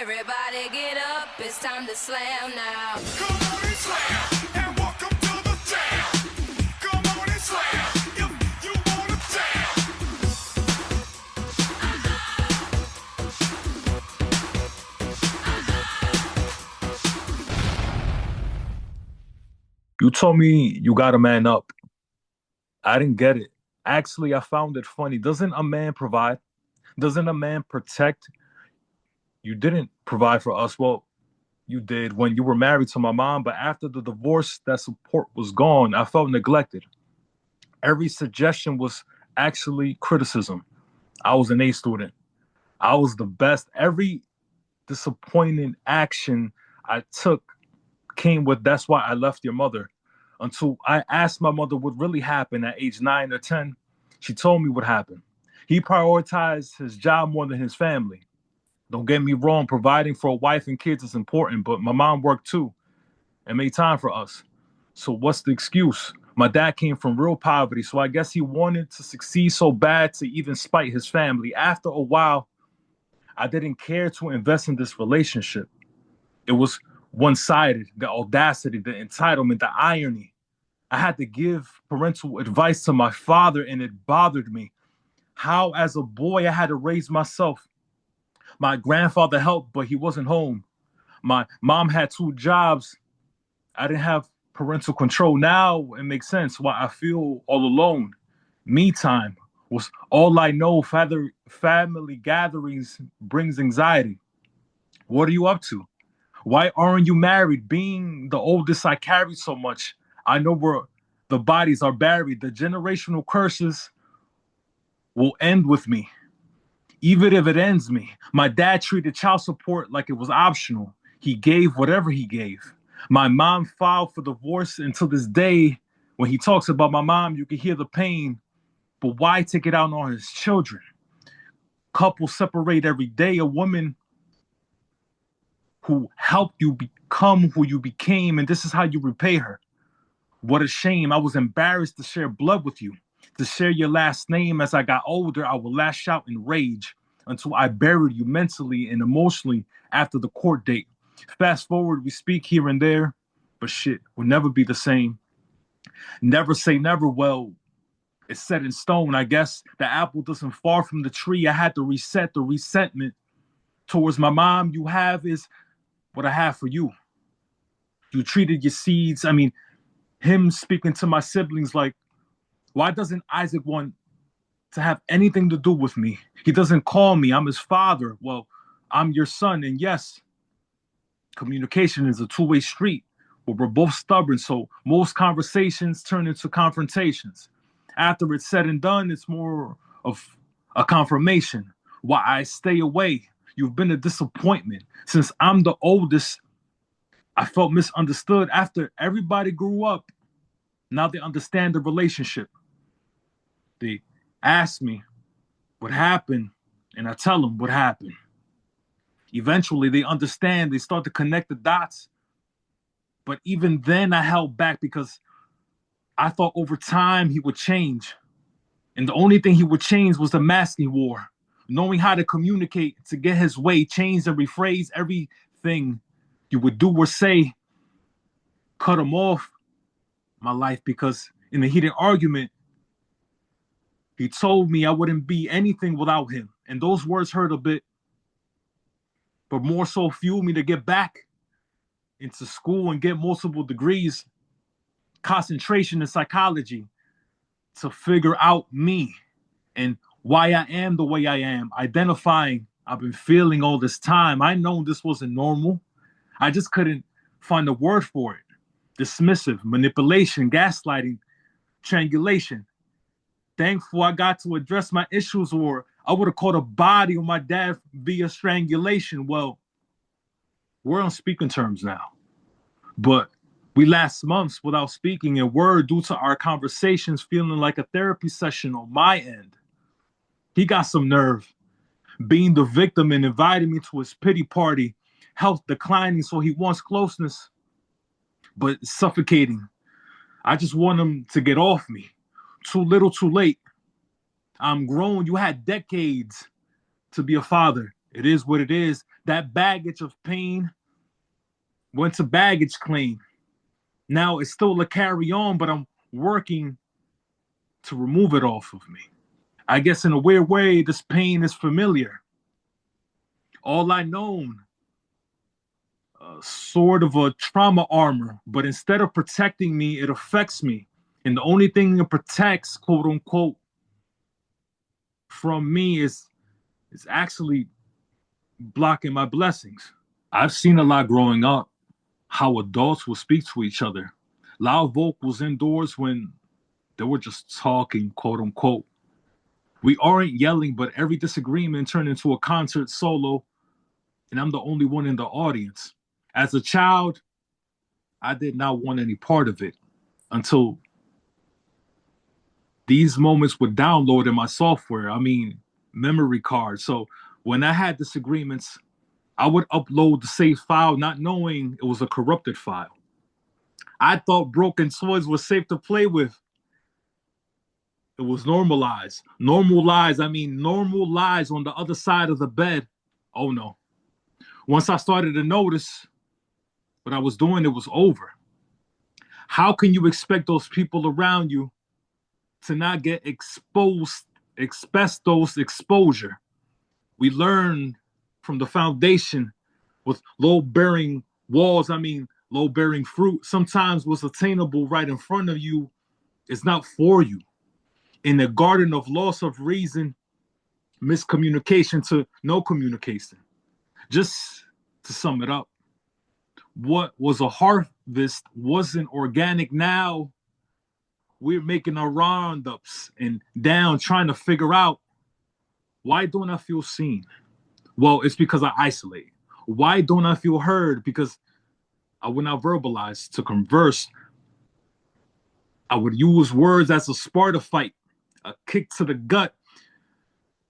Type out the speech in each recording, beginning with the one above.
Everybody get up, it's time to slam now. Come on and slam, and welcome to the jam. Come on and slam, if you wanna jam. You told me you got a man up. I didn't get it. Actually, I found it funny. Doesn't a man provide? Doesn't a man protect? You didn't provide for us. Well, you did when you were married to my mom, but after the divorce, that support was gone. I felt neglected. Every suggestion was actually criticism. I was an A student. I was the best. Every disappointing action I took came with, that's why I left your mother. Until I asked my mother what really happened at age 9 or 10, she told me what happened. He prioritized his job more than his family. Don't get me wrong, providing for a wife and kids is important, but my mom worked too and made time for us. So what's the excuse? My dad came from real poverty, so I guess he wanted to succeed so bad to even spite his family. After a while, I didn't care to invest in this relationship. It was one-sided, the audacity, the entitlement, the irony. I had to give parental advice to my father, and it bothered me. How, as a boy, I had to raise myself. My grandfather helped, but he wasn't home. My mom had 2 jobs. I didn't have parental control. Now it makes sense why I feel all alone. Me time was all I know. Family gatherings brings anxiety. What are you up to? Why aren't you married? Being the oldest, I carry so much. I know where the bodies are buried. The generational curses will end with me. Even if it ends me. My dad treated child support like it was optional. He gave whatever he gave. My mom filed for divorce until this day. When he talks about my mom, you can hear the pain. But why take it out on his children? Couples separate every day. A woman who helped you become who you became, and this is how you repay her. What a shame. I was embarrassed to share blood with you, to share your last name. As I got older, I would lash out in rage until I buried you mentally and emotionally after the court date. Fast forward, we speak here and there, but shit will never be the same. Never say never. Well, it's set in stone. I guess the apple doesn't fall from the tree. I had to reset. The resentment towards my mom you have is what I have for you. You treated your seeds. Him speaking to my siblings like, why doesn't Isaac want to have anything to do with me? He doesn't call me. I'm his father. Well, I'm your son. And yes, communication is a two-way street, but we're both stubborn. So most conversations turn into confrontations. After it's said and done, it's more of a confirmation. Why I stay away. You've been a disappointment. Since I'm the oldest, I felt misunderstood. After everybody grew up, now they understand the relationship. They ask me what happened, and I tell them what happened. Eventually, they understand. They start to connect the dots. But even then, I held back because I thought over time he would change. And the only thing he would change was the mask he wore. Knowing how to communicate to get his way, change and rephrase everything you would do or say. Cut him off my life because in a heated argument, he told me I wouldn't be anything without him. And those words hurt a bit, but more so fueled me to get back into school and get multiple degrees, concentration in psychology, to figure out me and why I am the way I am, identifying I've been feeling all this time. I know this wasn't normal. I just couldn't find a word for it. Dismissive, manipulation, gaslighting, triangulation. Thankful I got to address my issues, or I would have caught a body on my dad via strangulation. Well, we're on speaking terms now. But we last months without speaking a word due to our conversations feeling like a therapy session on my end. He got some nerve. Being the victim and inviting me to his pity party, health declining, so he wants closeness, but suffocating. I just want him to get off me. Too little, too late. I'm grown. You had decades to be a father. It is what it is. That baggage of pain went to baggage claim. Now it's still a carry on, but I'm working to remove it off of me. I guess in a weird way, this pain is familiar. All I known, sort of a trauma armor, but instead of protecting me, it affects me. And the only thing it protects, quote unquote, from me is actually blocking my blessings. I've seen a lot growing up, how adults will speak to each other. Loud vocals indoors when they were just talking, quote unquote. We aren't yelling, but every disagreement turned into a concert solo, and I'm the only one in the audience. As a child, I did not want any part of it until these moments would download in my software. I mean, memory cards. So when I had disagreements, I would upload the saved file, not knowing it was a corrupted file. I thought broken toys were safe to play with. It was normalized. Normal lies on the other side of the bed. Oh no. Once I started to notice what I was doing, it was over. How can you expect those people around you to not get asbestos exposure? We learn from the foundation with low-bearing walls, low-bearing fruit. Sometimes what's attainable right in front of you is not for you. In the garden of loss of reason, miscommunication to no communication. Just to sum it up, what was a harvest wasn't organic. Now we're making our roundups and down trying to figure out, why don't I feel seen? Well, it's because I isolate. Why don't I feel heard? Because I would not verbalize. To converse, I would use words as a spar to fight, a kick to the gut,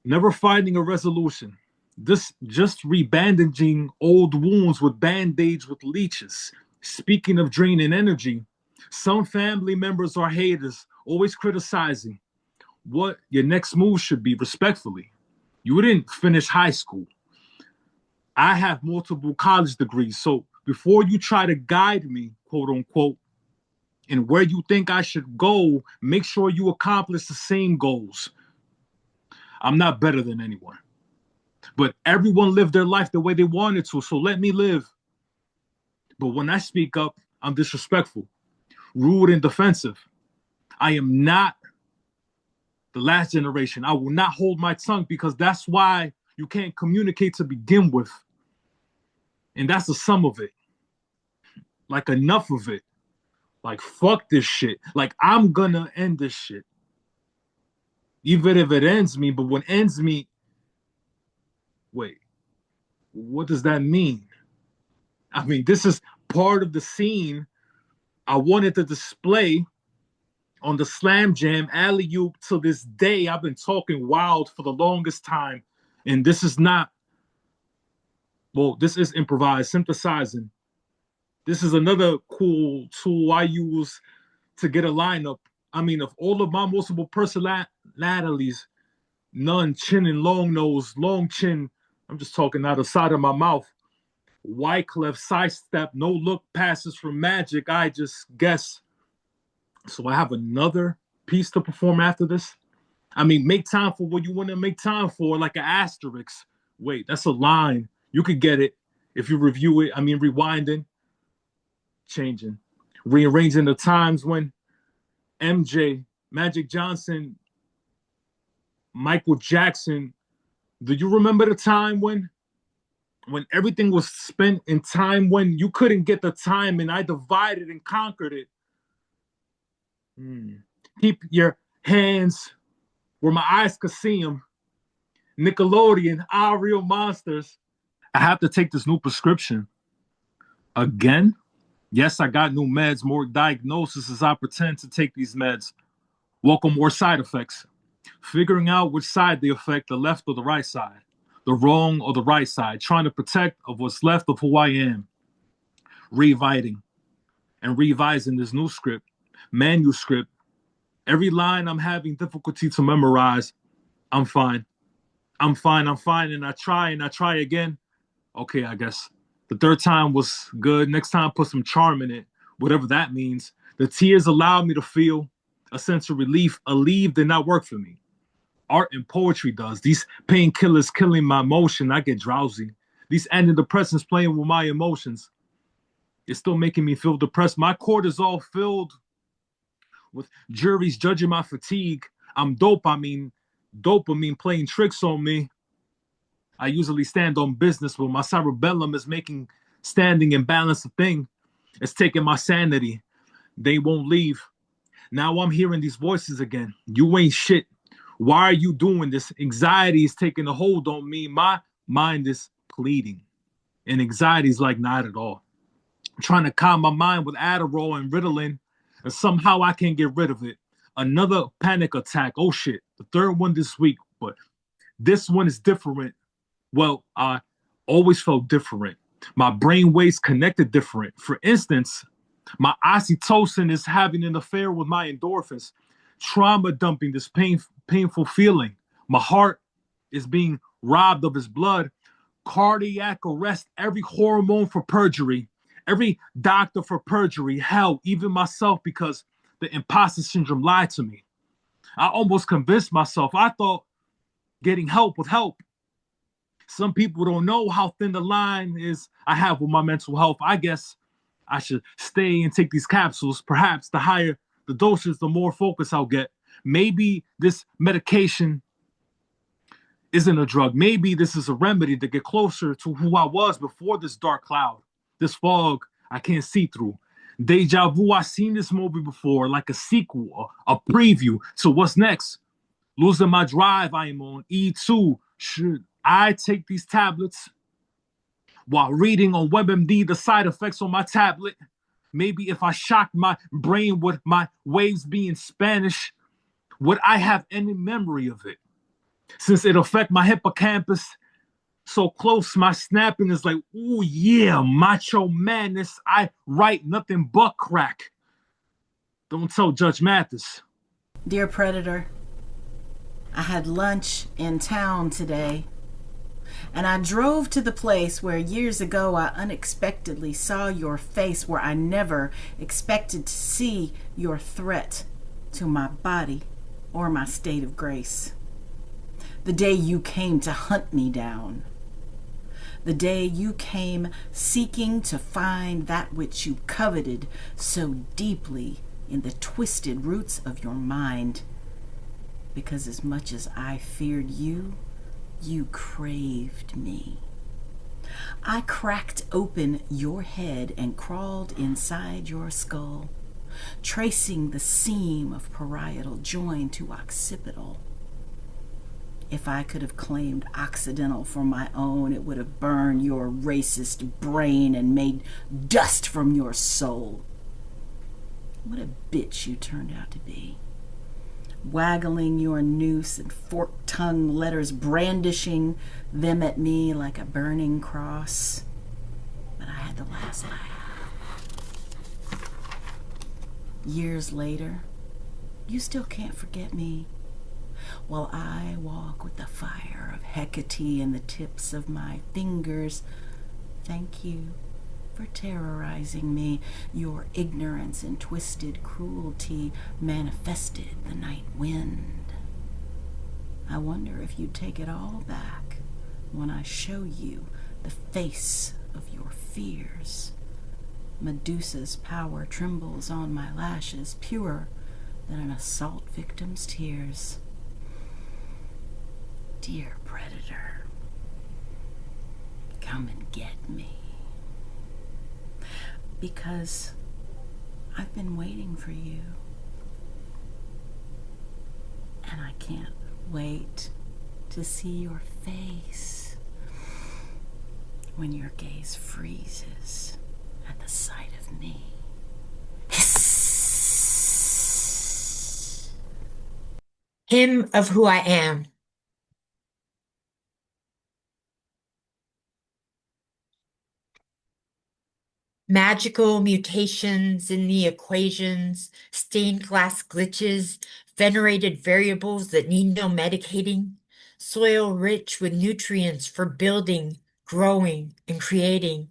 never finding a resolution. This just rebandaging old wounds with band-aids with leeches. Speaking of draining energy, some family members are haters, always criticizing what your next move should be respectfully. You didn't finish high school. I have multiple college degrees, so before you try to guide me, quote unquote, and where you think I should go, make sure you accomplish the same goals. I'm not better than anyone, but everyone lived their life the way they wanted to, so let me live. But when I speak up, I'm disrespectful, rude, and defensive. I am not the last generation. I will not hold my tongue, because that's why you can't communicate to begin with. And that's the sum of it. Like, enough of it. Like, fuck this shit. Like, I'm gonna end this shit. Even if it ends me, but what ends me, wait, what does that mean? I mean, this is part of the scene I wanted to display on the Slam Jam alley-oop. To this day, I've been talking wild for the longest time. And this is not, well, this is improvised, synthesizing. This is another cool tool I use to get a lineup. I mean, of all of my multiple personalities, none, chin and long nose, long chin, I'm just talking out the side of my mouth. Wyclef, sidestep, no look passes from Magic, I just guess. So I have another piece to perform after this. I mean, make time for what you want to make time for, like an asterisk. Wait, that's a line. You could get it if you review it. I mean, rewinding, changing, rearranging the times when MJ, Magic Johnson, Michael Jackson. Do you remember the time when everything was spent in time, when you couldn't get the time and I divided and conquered it? Keep your hands where my eyes could see them. Nickelodeon, Our Real Monsters. I have to take this new prescription. Again? Yes, I got new meds, more diagnosis as I pretend to take these meds. Welcome more side effects. Figuring out which side they affect, the left or the right side, the wrong or the right side, trying to protect of what's left of who I am. Rewriting and revising this new script, manuscript. Every line I'm having difficulty to memorize, I'm fine. I'm fine, and I try again. Okay, I guess. The third time was good. Next time, put some charm in it, whatever that means. The tears allowed me to feel a sense of relief. A leave did not work for me. Art and poetry does. These painkillers killing my emotion. I get drowsy. These antidepressants playing with my emotions. It's still making me feel depressed. My cortisol filled with juries judging my fatigue. I'm dope. I mean, dopamine playing tricks on me. I usually stand on business, but my cerebellum is making standing and balance a thing. It's taking my sanity. They won't leave. Now I'm hearing these voices again. You ain't shit. Why are you doing this? Anxiety is taking a hold on me. My mind is pleading. And anxiety is like, not at all. I'm trying to calm my mind with Adderall and Ritalin, and somehow I can't get rid of it. Another panic attack. Oh shit. The third one this week, but this one is different. Well, I always felt different. My brain waves connected different. For instance, my oxytocin is having an affair with my endorphins, trauma dumping this painful feeling. My heart is being robbed of its blood. Cardiac arrest, every hormone for perjury, every doctor for perjury. Hell, even myself, because the imposter syndrome lied to me. I almost convinced myself. I thought getting help would help. Some people don't know how thin the line is I have with my mental health. I guess I should stay and take these capsules. Perhaps the higher the doses, the more focus I'll get. Maybe this medication isn't a drug. Maybe this is a remedy to get closer to who I was before this dark cloud, this fog I can't see through. Deja vu, I've seen this movie before, like a sequel, a preview to what's next. Losing my drive, I am on E2. Should I take these tablets while reading on WebMD the side effects on my tablet? Maybe if I shocked my brain with my waves being Spanish, would I have any memory of it? Since it affect my hippocampus so close, my snapping is like, ooh yeah, macho madness. I write nothing but crack. Don't tell Judge Mathis. Dear Predator, I had lunch in town today, and I drove to the place where years ago I unexpectedly saw your face, where I never expected to see your threat to my body or my state of grace. The day you came to hunt me down. The day you came seeking to find that which you coveted so deeply in the twisted roots of your mind. Because as much as I feared you, you craved me. I cracked open your head and crawled inside your skull, tracing the seam of parietal join to occipital. If I could have claimed Occidental for my own, it would have burned your racist brain and made dust from your soul. What a bitch you turned out to be. Waggling your noose and fork-tongued letters, brandishing them at me like a burning cross. But I had the last laugh. Years later, you still can't forget me. While I walk with the fire of Hecate in the tips of my fingers, thank you for terrorizing me. Your ignorance and twisted cruelty manifested the night wind. I wonder if you'd take it all back when I show you the face of your fears. Medusa's power trembles on my lashes, purer than an assault victim's tears. Dear Predator, come and get me. Because I've been waiting for you. And I can't wait to see your face when your gaze freezes at the sight of me. Hymn of Who I Am. Magical mutations in the equations, stained glass glitches, venerated variables that need no medicating, soil rich with nutrients for building, growing, and creating,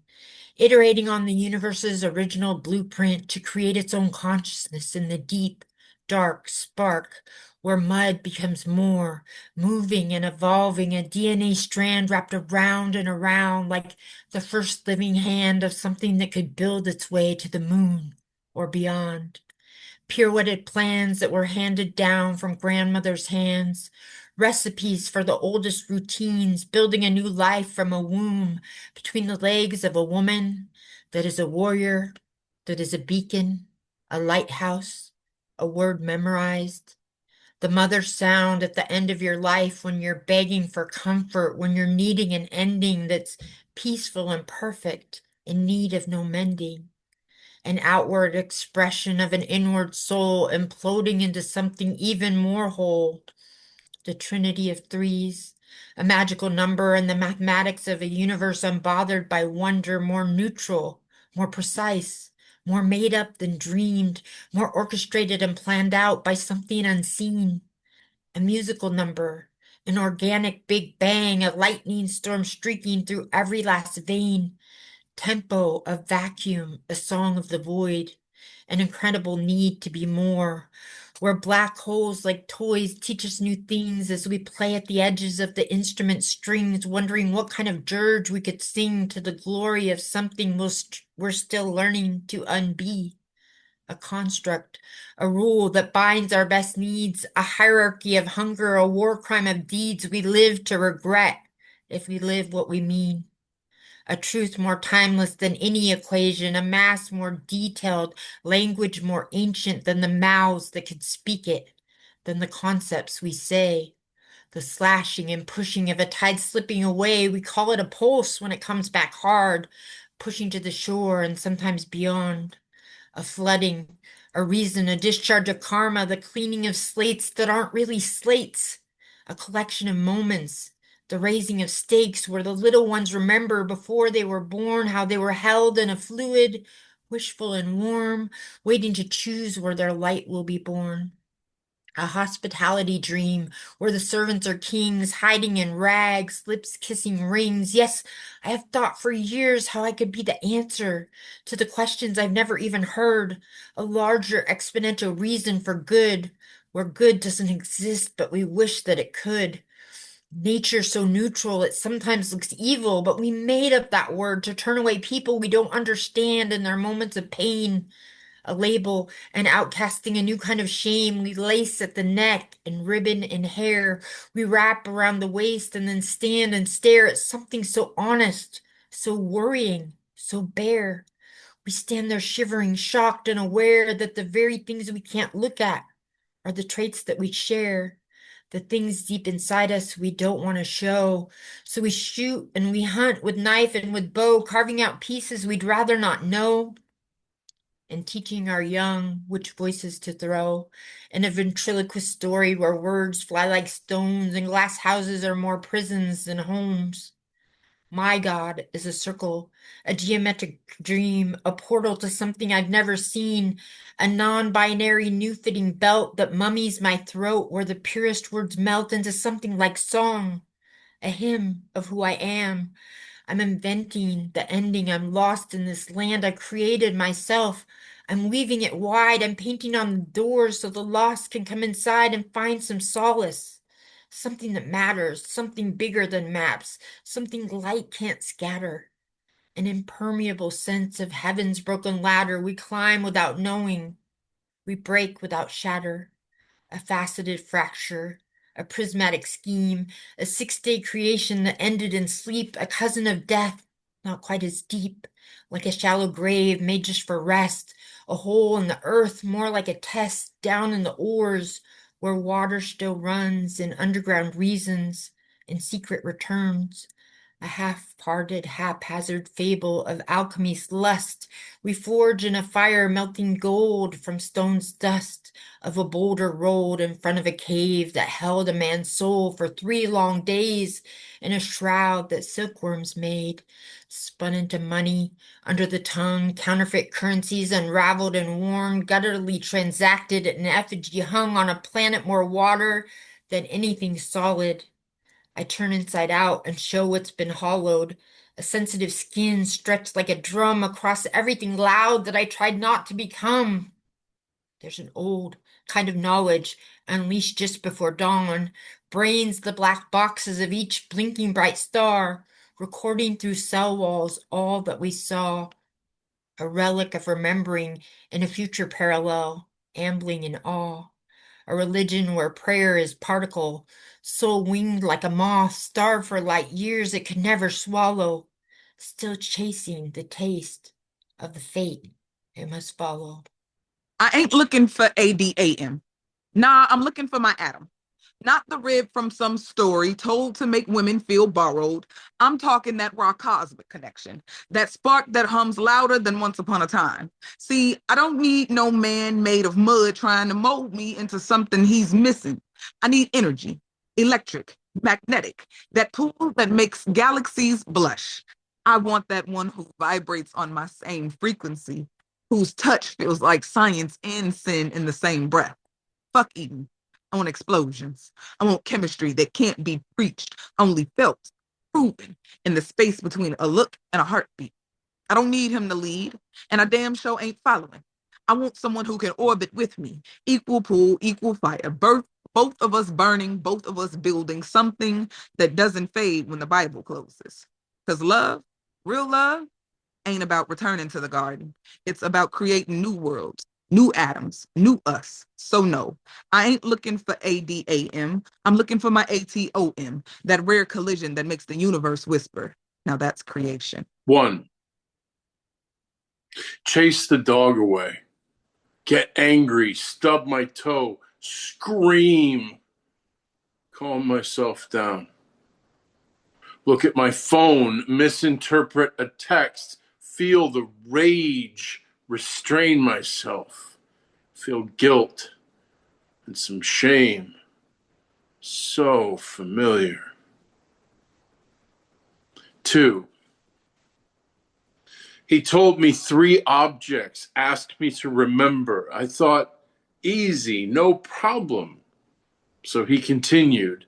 iterating on the universe's original blueprint to create its own consciousness in the deep, dark spark where mud becomes more, moving and evolving, a DNA strand wrapped around and around like the first living hand of something that could build its way to the moon or beyond. Pirouetted plans that were handed down from grandmother's hands, recipes for the oldest routines, building a new life from a womb between the legs of a woman that is a warrior, that is a beacon, a lighthouse, a word memorized. The mother sound at the end of your life when you're begging for comfort, when you're needing an ending that's peaceful and perfect, in need of no mending. An outward expression of an inward soul imploding into something even more whole. The trinity of threes, a magical number in the mathematics of a universe unbothered by wonder, more neutral, more precise, more made up than dreamed, more orchestrated and planned out by something unseen. A musical number, an organic big bang, a lightning storm streaking through every last vein. Tempo of vacuum, a song of the void, an incredible need to be more, where black holes like toys teach us new things as we play at the edges of the instrument strings, wondering what kind of dirge we could sing to the glory of something we're still learning to unbe. A construct, a rule that binds our best needs, a hierarchy of hunger, a war crime of deeds we live to regret if we live what we mean. A truth more timeless than any equation, a mass more detailed, language more ancient than the mouths that could speak it, than the concepts we say. The slashing and pushing of a tide slipping away, we call it a pulse when it comes back hard, pushing to the shore and sometimes beyond. A flooding, a reason, a discharge of karma, the cleaning of slates that aren't really slates, a collection of moments, the raising of stakes where the little ones remember before they were born how they were held in a fluid, wishful and warm, waiting to choose where their light will be born. A hospitality dream where the servants are kings, hiding in rags, lips kissing rings. Yes, I have thought for years how I could be the answer to the questions I've never even heard, a larger exponential reason for good, where good doesn't exist, but we wish that it could. Nature so neutral it sometimes looks evil, but we made up that word to turn away people we don't understand in their moments of pain. A label, an outcasting, a new kind of shame we lace at the neck and ribbon and hair. We wrap around the waist and then stand and stare at something so honest, so worrying, so bare. We stand there shivering, shocked and aware that the very things we can't look at are the traits that we share. The things deep inside us we don't want to show. So we shoot and we hunt with knife and with bow, carving out pieces we'd rather not know, and teaching our young which voices to throw. In a ventriloquist story where words fly like stones and glass houses are more prisons than homes. My God is a circle, a geometric dream, a portal to something I've never seen, a non-binary new-fitting belt that mummies my throat where the purest words melt into something like song, a hymn of who I am. I'm inventing the ending. I'm lost in this land I created myself. I'm weaving it wide. I'm painting on the doors so the lost can come inside and find some solace. Something that matters, something bigger than maps, something light can't scatter. An impermeable sense of heaven's broken ladder we climb without knowing. We break without shatter. A faceted fracture, a prismatic scheme, a 6-day creation that ended in sleep, a cousin of death, not quite as deep, like a shallow grave made just for rest, a hole in the earth more like a test down in the ores, where water still runs in underground reasons, in secret returns, a half-hearted, haphazard fable of alchemy's lust. We forge in a fire melting gold from stone's dust, of a boulder rolled in front of a cave that held a man's soul for 3 long days, in a shroud that silkworms made, spun into money, under the tongue, counterfeit currencies unraveled and worn, gutturally transacted, an effigy hung on a planet more water than anything solid. I turn inside out and show what's been hollowed, a sensitive skin stretched like a drum across everything loud that I tried not to become. There's an old kind of knowledge unleashed just before dawn, brains the black boxes of each blinking bright star, recording through cell walls all that we saw, a relic of remembering in a future parallel, ambling in awe, a religion where prayer is particle, soul winged like a moth, starved for light years it could never swallow, still chasing the taste of the fate it must follow. I ain't looking for ADAM. Nah, I'm looking for my atom. Not the rib from some story told to make women feel borrowed. I'm talking that raw cosmic connection, that spark that hums louder than once upon a time. See, I don't need no man made of mud trying to mold me into something he's missing. I need energy, electric, magnetic, that pull that makes galaxies blush. I want that one who vibrates on my same frequency, whose touch feels like science and sin in the same breath. Fuck Eden. I want explosions. I want chemistry that can't be preached, only felt, proven in the space between a look and a heartbeat. I don't need him to lead, and I damn sure ain't following. I want someone who can orbit with me, equal pool, equal fire, both of us burning, both of us building something that doesn't fade when the Bible closes. Because love, real love, ain't about returning to the garden. It's about creating new worlds, new atoms, new us. So no, I ain't looking for ADAM. I'm looking for my ATOM, that rare collision that makes the universe whisper. Now that's creation. 1. Chase the dog away. Get angry, stub my toe, scream, calm myself down. Look at my phone, misinterpret a text, feel the rage, restrain myself, feel guilt and some shame. So familiar. 2. He told me 3 objects, asked me to remember. I thought, easy, no problem. So he continued.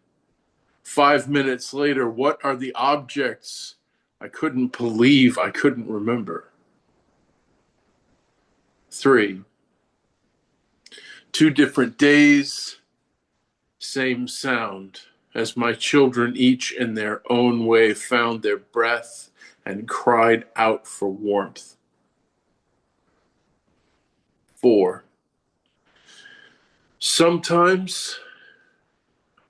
5 minutes later, what are the objects I couldn't believe I couldn't remember? 3. 2 different days, same sound, as my children each in their own way found their breath and cried out for warmth. 4. Sometimes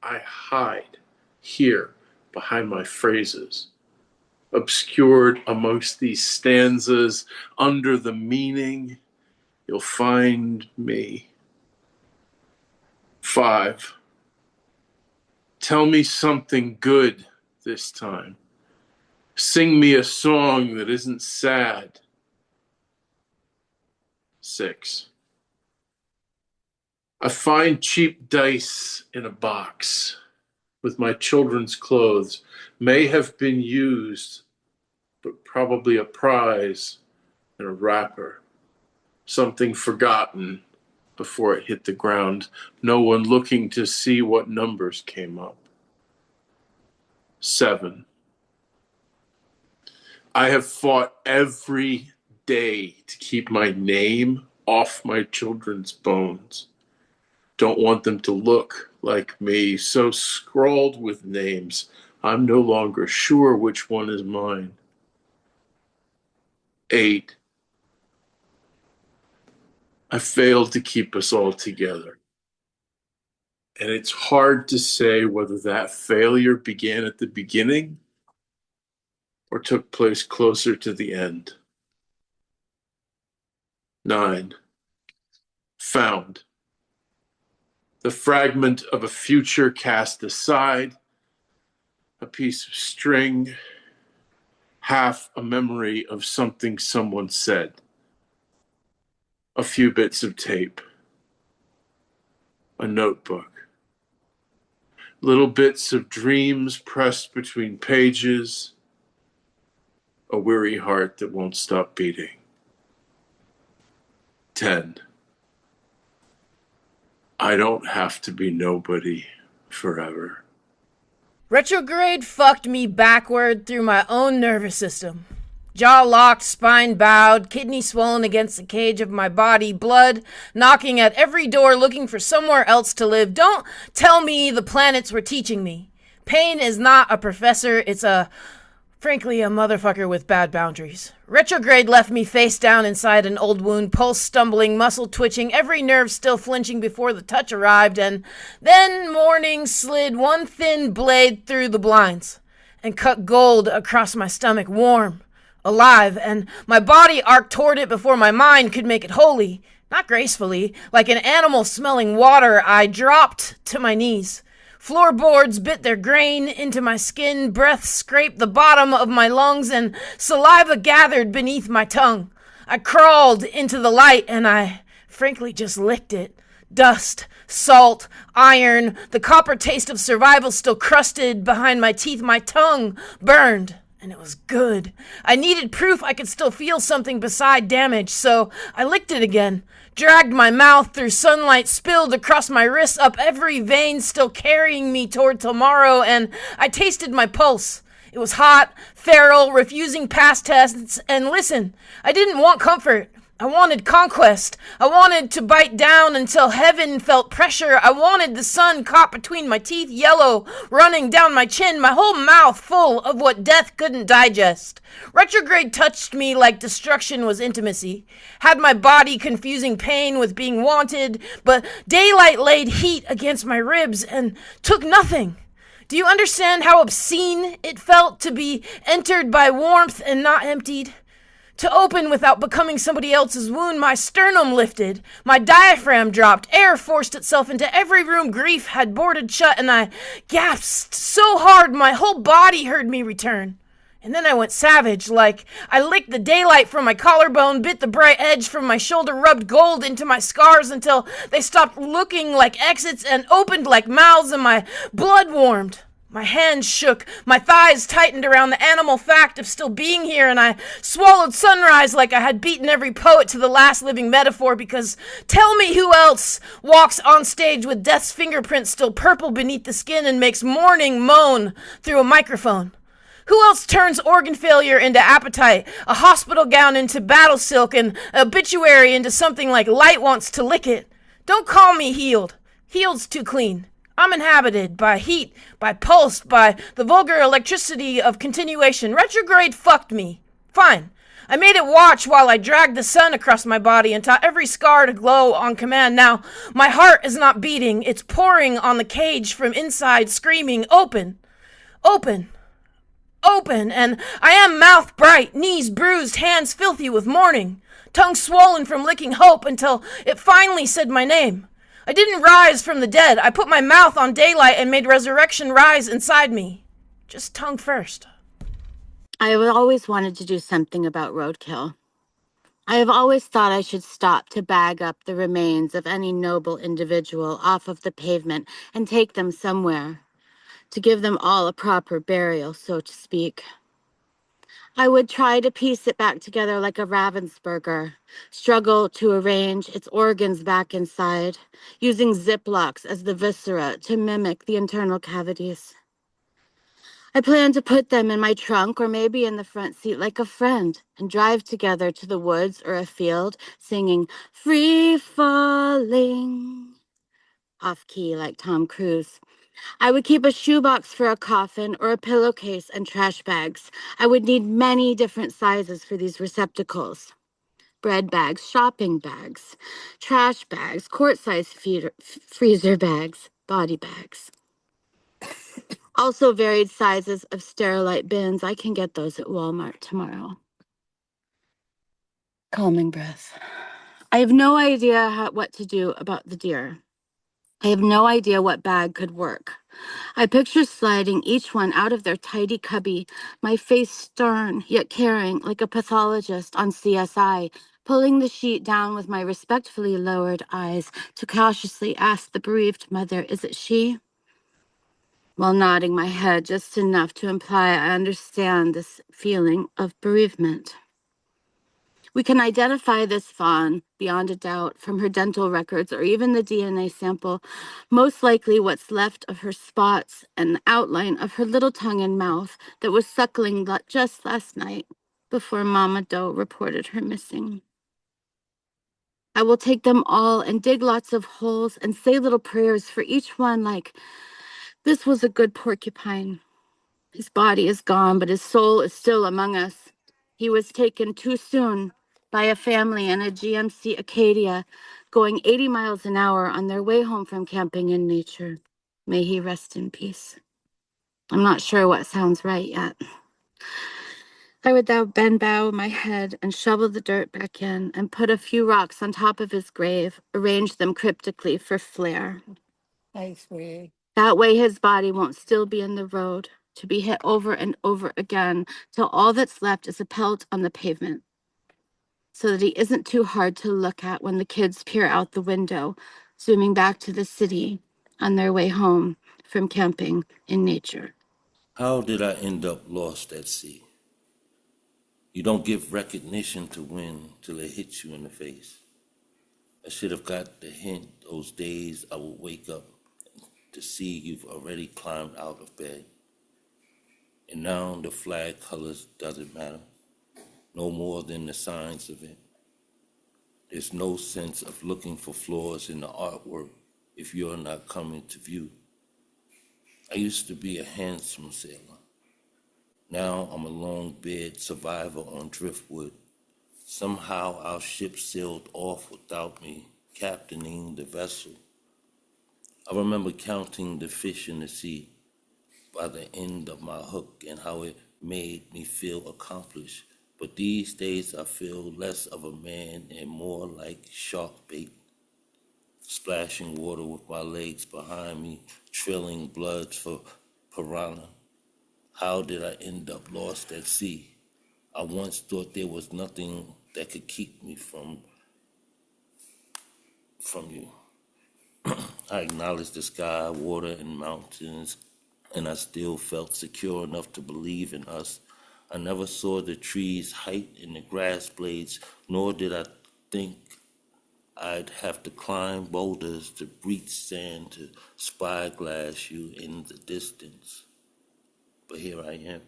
I hide here behind my phrases, obscured amongst these stanzas, under the meaning, you'll find me. 5. Tell me something good this time. Sing me a song that isn't sad. 6. I find cheap dice in a box with my children's clothes. May have been used, but probably a prize in a wrapper. Something forgotten before it hit the ground. No one looking to see what numbers came up. 7. I have fought every day to keep my name off my children's bones. Don't want them to look like me, so scrawled with names, I'm no longer sure which one is mine. 8. I failed to keep us all together. And it's hard to say whether that failure began at the beginning or took place closer to the end. 9. Found. The fragment of a future cast aside, a piece of string, half a memory of something someone said, a few bits of tape, a notebook, little bits of dreams pressed between pages, a weary heart that won't stop beating. 10. I don't have to be nobody forever. Retrograde fucked me backward through my own nervous system. Jaw locked, spine bowed, kidney swollen against the cage of my body, blood knocking at every door looking for somewhere else to live. Don't tell me the planets were teaching me. Pain is not a professor, it's frankly, a motherfucker with bad boundaries. Retrograde left me face down inside an old wound, pulse stumbling, muscle twitching, every nerve still flinching before the touch arrived, and then morning slid one thin blade through the blinds and cut gold across my stomach, warm, alive, and my body arced toward it before my mind could make it wholly. Not gracefully, like an animal smelling water, I dropped to my knees. Floorboards bit their grain into my skin, breath scraped the bottom of my lungs, and saliva gathered beneath my tongue. I crawled into the light, and I frankly just licked it. Dust, salt, iron, the copper taste of survival still crusted behind my teeth. My tongue burned, and it was good. I needed proof I could still feel something beside damage, so I licked it again. Dragged my mouth through sunlight, spilled across my wrists, up every vein, still carrying me toward tomorrow, and I tasted my pulse. It was hot, feral, refusing past tests, and listen, I didn't want comfort. I wanted conquest. I wanted to bite down until heaven felt pressure. I wanted the sun caught between my teeth, yellow, running down my chin, my whole mouth full of what death couldn't digest. Retrograde touched me like destruction was intimacy. Had my body confusing pain with being wanted, but daylight laid heat against my ribs and took nothing. Do you understand how obscene it felt to be entered by warmth and not emptied? To open without becoming somebody else's wound, my sternum lifted, my diaphragm dropped, air forced itself into every room grief had boarded shut, and I gasped so hard my whole body heard me return. And then I went savage, like I licked the daylight from my collarbone, bit the bright edge from my shoulder, rubbed gold into my scars until they stopped looking like exits and opened like mouths, and my blood warmed. My hands shook, my thighs tightened around the animal fact of still being here, and I swallowed sunrise like I had beaten every poet to the last living metaphor, because tell me who else walks on stage with death's fingerprints still purple beneath the skin and makes morning moan through a microphone? Who else turns organ failure into appetite, a hospital gown into battle silk, and an obituary into something like light wants to lick it? Don't call me healed. Healed's too clean. I'm inhabited by heat, by pulse, by the vulgar electricity of continuation. Retrograde fucked me. Fine. I made it watch while I dragged the sun across my body and taught every scar to glow on command. Now, my heart is not beating. It's pouring on the cage from inside, screaming, open, open, open. And I am mouth bright, knees bruised, hands filthy with mourning, tongue swollen from licking hope until it finally said my name. I didn't rise from the dead. I put my mouth on daylight and made resurrection rise inside me. Just tongue first. I have always wanted to do something about roadkill. I have always thought I should stop to bag up the remains of any noble individual off of the pavement and take them somewhere, to give them all a proper burial, so to speak. I would try to piece it back together like a Ravensburger, struggle to arrange its organs back inside, using Ziplocs as the viscera to mimic the internal cavities. I plan to put them in my trunk or maybe in the front seat like a friend and drive together to the woods or a field, singing Free Falling, off key like Tom Cruise. I would keep a shoebox for a coffin or a pillowcase and trash bags. I would need many different sizes for these receptacles. Bread bags, shopping bags, trash bags, quart-size freezer bags, body bags. Also varied sizes of Sterilite bins. I can get those at Walmart tomorrow. Calming breath. I have no idea what to do about the deer. I have no idea what bag could work. I picture sliding each one out of their tidy cubby, my face stern yet caring like a pathologist on CSI, pulling the sheet down with my respectfully lowered eyes to cautiously ask the bereaved mother, is it she? While nodding my head just enough to imply I understand this feeling of bereavement. We can identify this fawn, beyond a doubt, from her dental records or even the DNA sample, most likely what's left of her spots and the outline of her little tongue and mouth that was suckling just last night before Mama Doe reported her missing. I will take them all and dig lots of holes and say little prayers for each one, like, this was a good porcupine. His body is gone, but his soul is still among us. He was taken too soon by a family in a GMC Acadia going 80 miles an hour on their way home from camping in nature. May he rest in peace. I'm not sure what sounds right yet. I would then bow my head and shovel the dirt back in and put a few rocks on top of his grave, arrange them cryptically for flair. Thanks, sweetie. That way his body won't still be in the road, to be hit over and over again till all that's left is a pelt on the pavement, so that he isn't too hard to look at when the kids peer out the window, zooming back to the city on their way home from camping in nature. How did I end up lost at sea? You don't give recognition to win till it hits you in the face. I should have got the hint those days I would wake up to see you've already climbed out of bed. And now the flag colors doesn't matter, no more than the signs of it. There's no sense of looking for flaws in the artwork if you're not coming to view. I used to be a handsome sailor. Now I'm a long-bed survivor on driftwood. Somehow our ship sailed off without me captaining the vessel. I remember counting the fish in the sea by the end of my hook and how it made me feel accomplished. But these days I feel less of a man and more like shark bait, splashing water with my legs behind me, trilling bloods for piranha. How did I end up lost at sea? I once thought there was nothing that could keep me from you. I acknowledged the sky, water, and mountains, and I still felt secure enough to believe in us. I never saw the trees' height and the grass blades, nor did I think I'd have to climb boulders to breach sand to spyglass you in the distance. But here I am,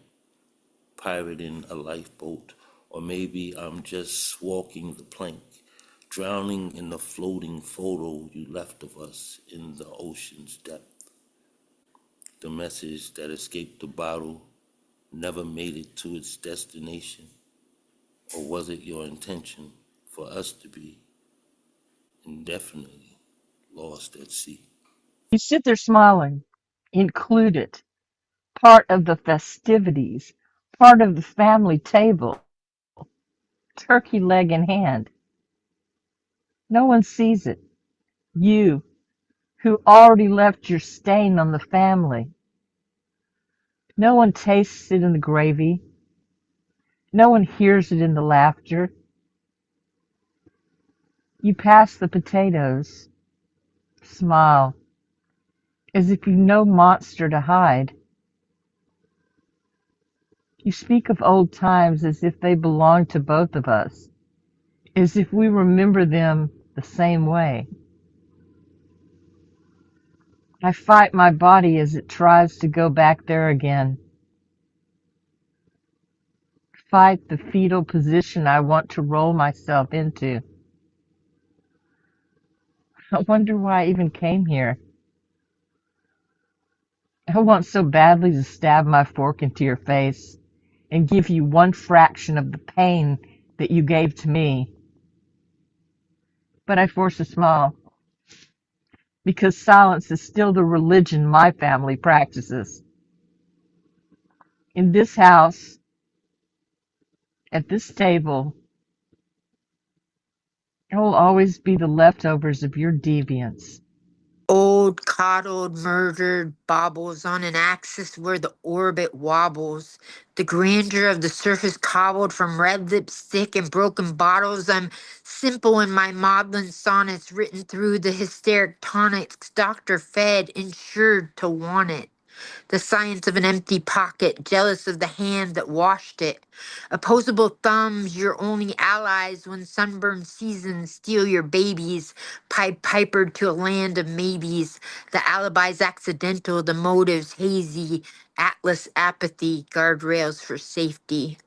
pirating a lifeboat, or maybe I'm just walking the plank, drowning in the floating photo you left of us in the ocean's depth. The message that escaped the bottle never made it to its destination, or was it your intention for us to be indefinitely lost at sea? You sit there smiling, included, part of the festivities, part of the family table, turkey leg in hand. No one sees it. You, who already left your stain on the family. No one tastes it in the gravy. No one hears it in the laughter. You pass the potatoes, smile, as if you've no monster to hide. You speak of old times as if they belong to both of us, as if we remember them the same way. I fight my body as it tries to go back there again. Fight the fetal position I want to roll myself into. I wonder why I even came here. I want so badly to stab my fork into your face and give you one fraction of the pain that you gave to me. But I force a smile, because silence is still the religion my family practices. In this house, at this table, there will always be the leftovers of your deviance. Old, coddled, murdered baubles on an axis where the orbit wobbles. The grandeur of the surface cobbled from red lipstick and broken bottles. I'm simple in my maudlin sonnets written through the hysteric tonics doctor fed, insured to want it. The science of an empty pocket, jealous of the hand that washed it. Opposable thumbs, your only allies when sunburned seasons steal your babies. Pied pipered to a land of maybes. The alibis accidental, the motives hazy. Atlas apathy, guardrails for safety.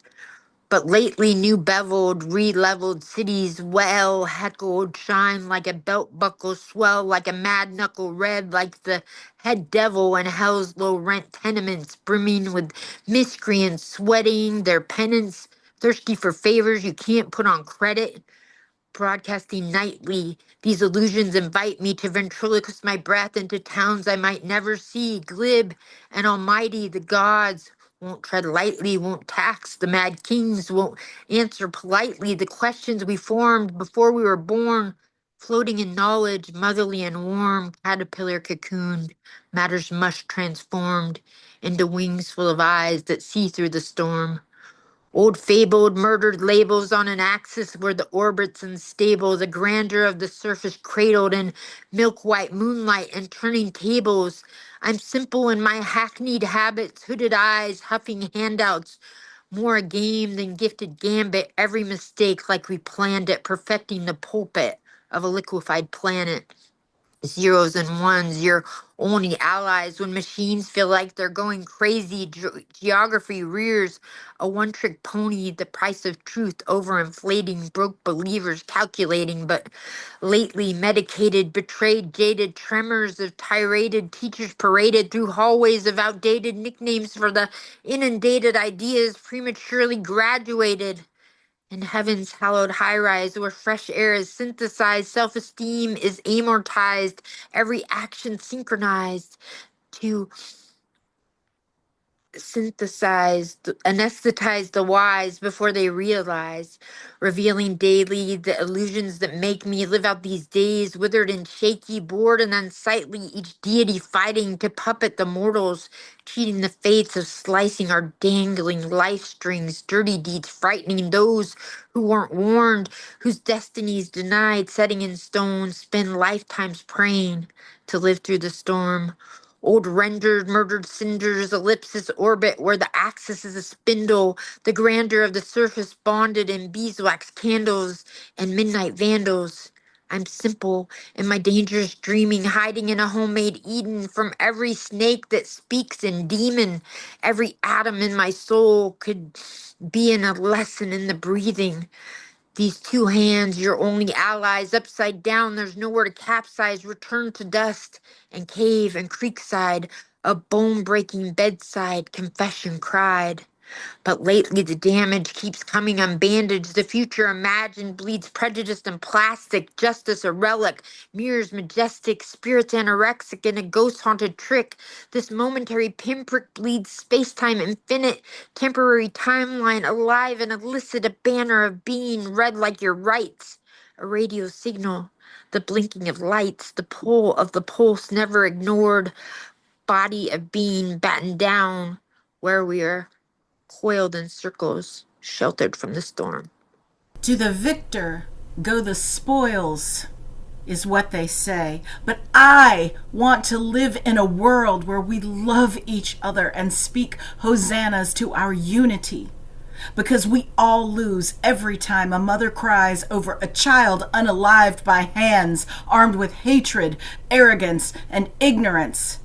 But lately new beveled, re-leveled cities well heckled, shine like a belt buckle, swell like a mad knuckle, red like the head devil in hell's low rent tenements, brimming with miscreants sweating their penance, thirsty for favors you can't put on credit. Broadcasting nightly, these illusions invite me to ventriloquist my breath into towns I might never see. Glib and almighty, the gods won't tread lightly, won't tax. The mad kings won't answer politely the questions we formed before we were born. Floating in knowledge, motherly and warm, caterpillar cocooned, matters mush transformed into wings full of eyes that see through the storm. Old fabled murdered labels on an axis where the orbits unstable, the grandeur of the surface cradled in milk white moonlight and turning tables. I'm simple in my hackneyed habits, hooded eyes, huffing handouts, more a game than gifted gambit, every mistake like we planned it, perfecting the pulpit of a liquefied planet. Zeros and ones, your only allies when machines feel like they're going crazy. Geography rears a one-trick pony, the price of truth overinflating, broke believers calculating, but lately medicated, betrayed, jaded tremors of tiraded teachers paraded through hallways of outdated nicknames for the inundated ideas prematurely graduated. In heaven's hallowed high rise, where fresh air is synthesized, self esteem is amortized, every action synchronized to anesthetize the wise before they realize, revealing daily the illusions that make me live out these days, withered and shaky, bored and unsightly, each deity fighting to puppet the mortals, cheating the fates of slicing our dangling life strings, dirty deeds frightening those who weren't warned, whose destinies denied, setting in stone, spend lifetimes praying to live through the storm. Old rendered, murdered cinders, ellipsis orbit where the axis is a spindle, the grandeur of the surface bonded in beeswax candles and midnight vandals. I'm simple in my dangerous dreaming, hiding in a homemade Eden from every snake that speaks in demon. Every atom in my soul could be in a lesson in the breathing. These two hands, your only allies, upside down, there's nowhere to capsize, return to dust and cave and creekside, a bone-breaking bedside confession cried. But lately the damage keeps coming unbandaged. The future imagined bleeds prejudice and plastic. Justice a relic. Mirrors majestic. Spirits anorexic in a ghost-haunted trick. This momentary pinprick bleeds space-time infinite. Temporary timeline alive and illicit. A banner of being read like your rights. A radio signal. The blinking of lights. The pull of the pulse never ignored. Body of being battened down. Where we are coiled in circles, sheltered from the storm. To the victor go the spoils, is what they say. But I want to live in a world where we love each other and speak hosannas to our unity. Because we all lose every time a mother cries over a child unalived by hands armed with hatred, arrogance, and ignorance.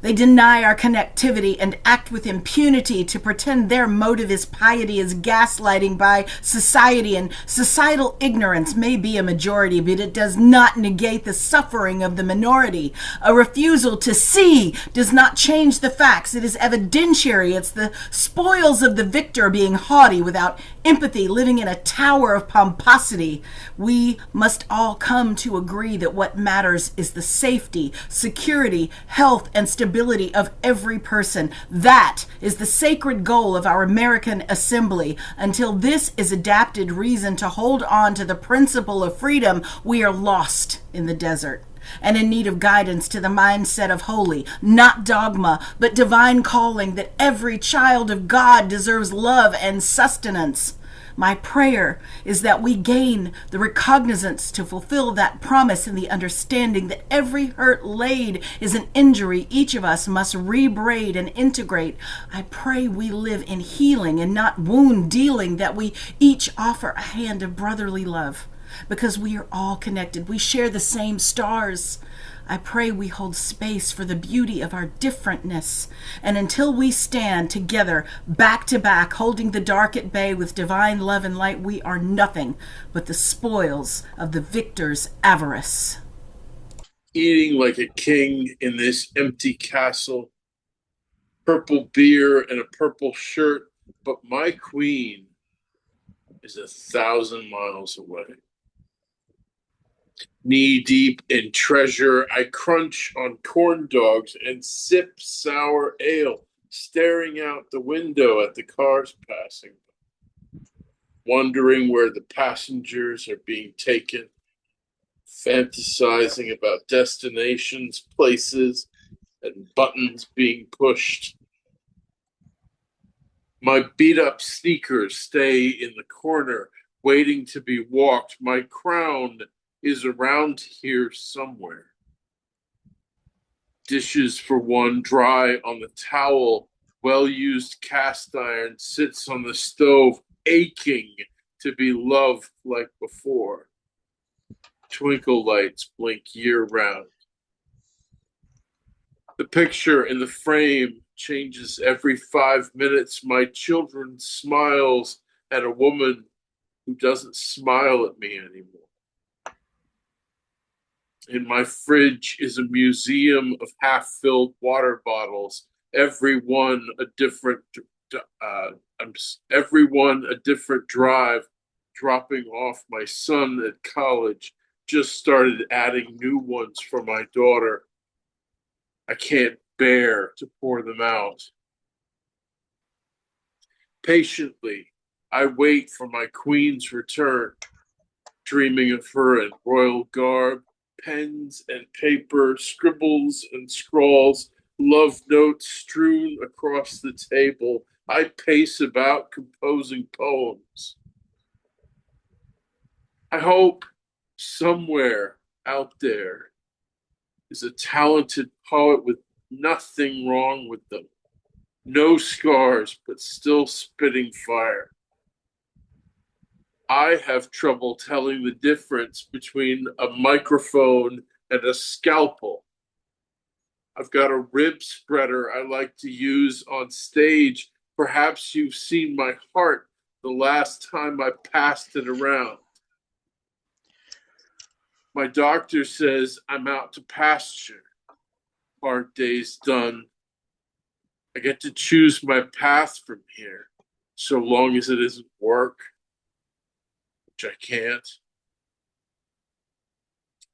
They deny our connectivity and act with impunity to pretend their motive is piety, is gaslighting by society, and societal ignorance may be a majority, but it does not negate the suffering of the minority. A refusal to see does not change the facts. It is evidentiary. It's the spoils of the victor being haughty without empathy, living in a tower of pomposity. We must all come to agree that what matters is the safety, security, health, and stability of every person. That is the sacred goal of our American Assembly. Until this is adapted reason to hold on to the principle of freedom, we are lost in the desert and in need of guidance to the mindset of holy, not dogma, but divine calling, that every child of God deserves love and sustenance. My prayer is that we gain the recognizance to fulfill that promise and the understanding that every hurt laid is an injury each of us must rebraid and integrate. I pray we live in healing and not wound dealing, that we each offer a hand of brotherly love because we are all connected. We share the same stars. I pray we hold space for the beauty of our differentness. And until we stand together, back to back, holding the dark at bay with divine love and light, we are nothing but the spoils of the victor's avarice. Eating like a king in this empty castle. Purple beer and a purple shirt, but my queen is 1,000 miles away. Knee deep in treasure, I crunch on corn dogs and sip sour ale, staring out the window at the cars passing, wondering where the passengers are being taken, fantasizing about destinations, places, and buttons being pushed. My beat-up sneakers stay in the corner, waiting to be walked. My crown is around here somewhere. Dishes for one dry on the towel. Well-used cast iron sits on the stove, aching to be loved like before. Twinkle lights blink year-round. The picture in the frame changes every 5 minutes. My children smiles at a woman who doesn't smile at me anymore. In my fridge is a museum of half-filled water bottles, every one a different drive, dropping off my son at college. Just started adding new ones for my daughter. I can't bear to pour them out. Patiently, I wait for my queen's return, dreaming of her in royal garb, pens and paper, scribbles and scrawls, love notes strewn across the table. I pace about composing poems. I hope somewhere out there is a talented poet with nothing wrong with them, no scars, but still spitting fire. I have trouble telling the difference between a microphone and a scalpel. I've got a rib spreader I like to use on stage. Perhaps you've seen my heart the last time I passed it around. My doctor says I'm out to pasture. Hard day's done. I get to choose my path from here, so long as it isn't work, which I can't.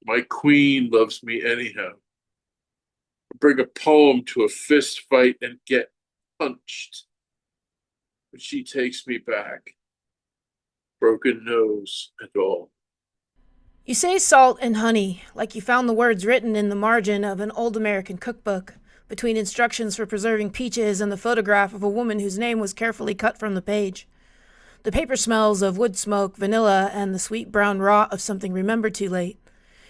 My queen loves me anyhow. I bring a poem to a fist fight and get punched, but she takes me back, broken nose and all. You say salt and honey, like you found the words written in the margin of an old American cookbook, between instructions for preserving peaches and the photograph of a woman whose name was carefully cut from the page. The paper smells of wood smoke, vanilla, and the sweet brown rot of something remembered too late.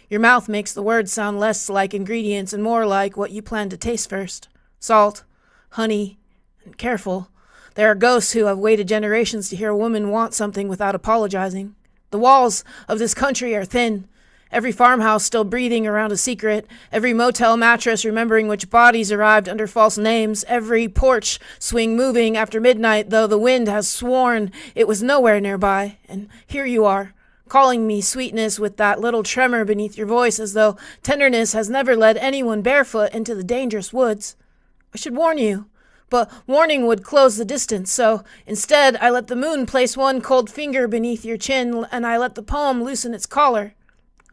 Your mouth makes the words sound less like ingredients and more like what you plan to taste first. Salt, honey, and careful. There are ghosts who have waited generations to hear a woman want something without apologizing. The walls of this country are thin. Every farmhouse still breathing around a secret. Every motel mattress remembering which bodies arrived under false names. Every porch swing moving after midnight, though the wind has sworn it was nowhere nearby. And here you are, calling me sweetness with that little tremor beneath your voice, as though tenderness has never led anyone barefoot into the dangerous woods. I should warn you, but warning would close the distance, so instead I let the moon place one cold finger beneath your chin, and I let the poem loosen its collar.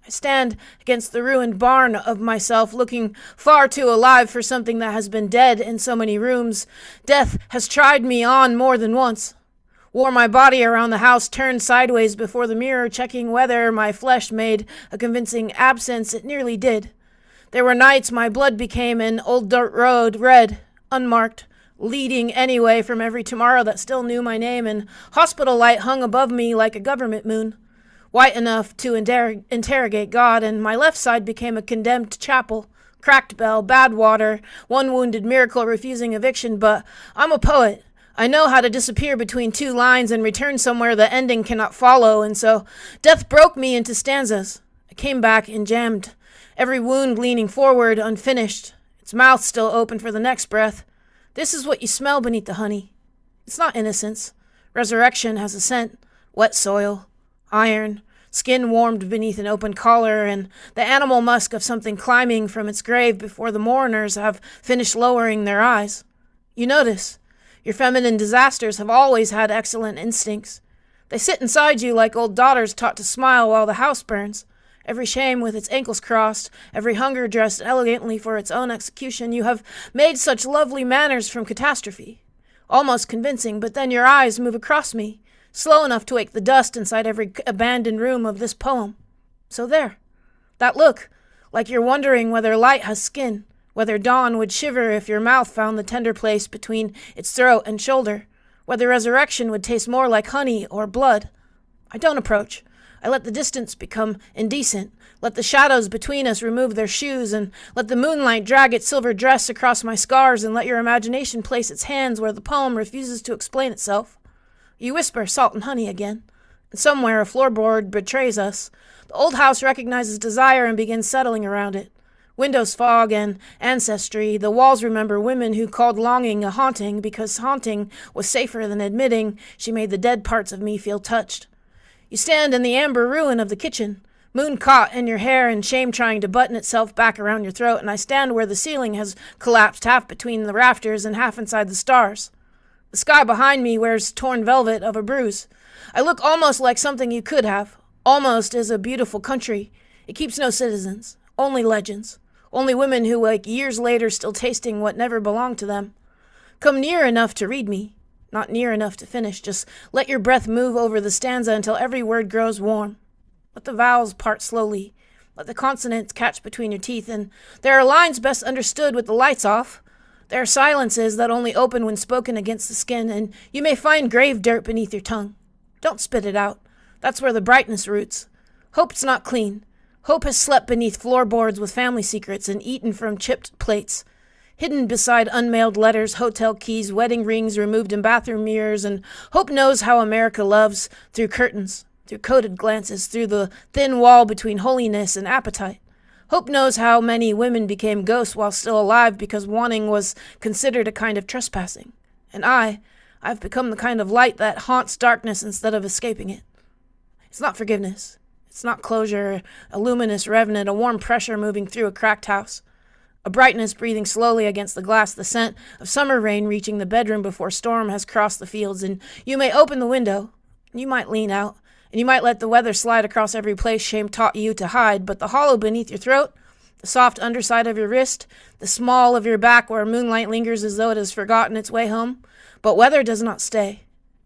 I stand against the ruined barn of myself, looking far too alive for something that has been dead in so many rooms. Death has tried me on more than once. Wore my body around the house, turned sideways before the mirror, checking whether my flesh made a convincing absence. It nearly did. There were nights my blood became an old dirt road, red, unmarked, leading anyway from every tomorrow that still knew my name, and hospital light hung above me like a government moon, white enough to interrogate God, and my left side became a condemned chapel, cracked bell, bad water, one wounded miracle refusing eviction. But I'm a poet. I know how to disappear between two lines and return somewhere the ending cannot follow, and so death broke me into stanzas. I came back and jammed, every wound leaning forward, unfinished, its mouth still open for the next breath. This is what you smell beneath the honey. It's not innocence. Resurrection has a scent, wet soil, iron, skin warmed beneath an open collar, and the animal musk of something climbing from its grave before the mourners have finished lowering their eyes. You notice, your feminine disasters have always had excellent instincts. They sit inside you like old daughters taught to smile while the house burns. Every shame with its ankles crossed, every hunger dressed elegantly for its own execution, you have made such lovely manners from catastrophe. Almost convincing, but then your eyes move across me, slow enough to wake the dust inside every abandoned room of this poem. So there. That look, like you're wondering whether light has skin, whether dawn would shiver if your mouth found the tender place between its throat and shoulder, whether resurrection would taste more like honey or blood. I don't approach. I let the distance become indecent, let the shadows between us remove their shoes, and let the moonlight drag its silver dress across my scars, and let your imagination place its hands where the poem refuses to explain itself. You whisper salt and honey again, and somewhere a floorboard betrays us. The old house recognizes desire and begins settling around it. Windows fog and ancestry, the walls remember women who called longing a haunting because haunting was safer than admitting she made the dead parts of me feel touched. You stand in the amber ruin of the kitchen, moon caught in your hair and shame trying to button itself back around your throat, and I stand where the ceiling has collapsed half between the rafters and half inside the stars. The sky behind me wears torn velvet of a bruise. I look almost like something you could have. Almost is a beautiful country. It keeps no citizens, only legends, only women who wake years later still tasting what never belonged to them. Come near enough to read me. Not near enough to finish. Just let your breath move over the stanza until every word grows warm. Let the vowels part slowly. Let the consonants catch between your teeth. And there are lines best understood with the lights off. There are silences that only open when spoken against the skin, and you may find grave dirt beneath your tongue. Don't spit it out. That's where the brightness roots. Hope's not clean. Hope has slept beneath floorboards with family secrets and eaten from chipped plates. Hidden beside unmailed letters, hotel keys, wedding rings removed in bathroom mirrors, and hope knows how America loves through curtains, through coded glances, through the thin wall between holiness and appetite. Hope knows how many women became ghosts while still alive because wanting was considered a kind of trespassing. And I've become the kind of light that haunts darkness instead of escaping it. It's not forgiveness. It's not closure, a luminous revenant, a warm pressure moving through a cracked house. A brightness breathing slowly against the glass, the scent of summer rain reaching the bedroom before storm has crossed the fields, and you may open the window, and you might lean out, and you might let the weather slide across every place shame taught you to hide, but the hollow beneath your throat, the soft underside of your wrist, the small of your back where moonlight lingers as though it has forgotten its way home, but weather does not stay.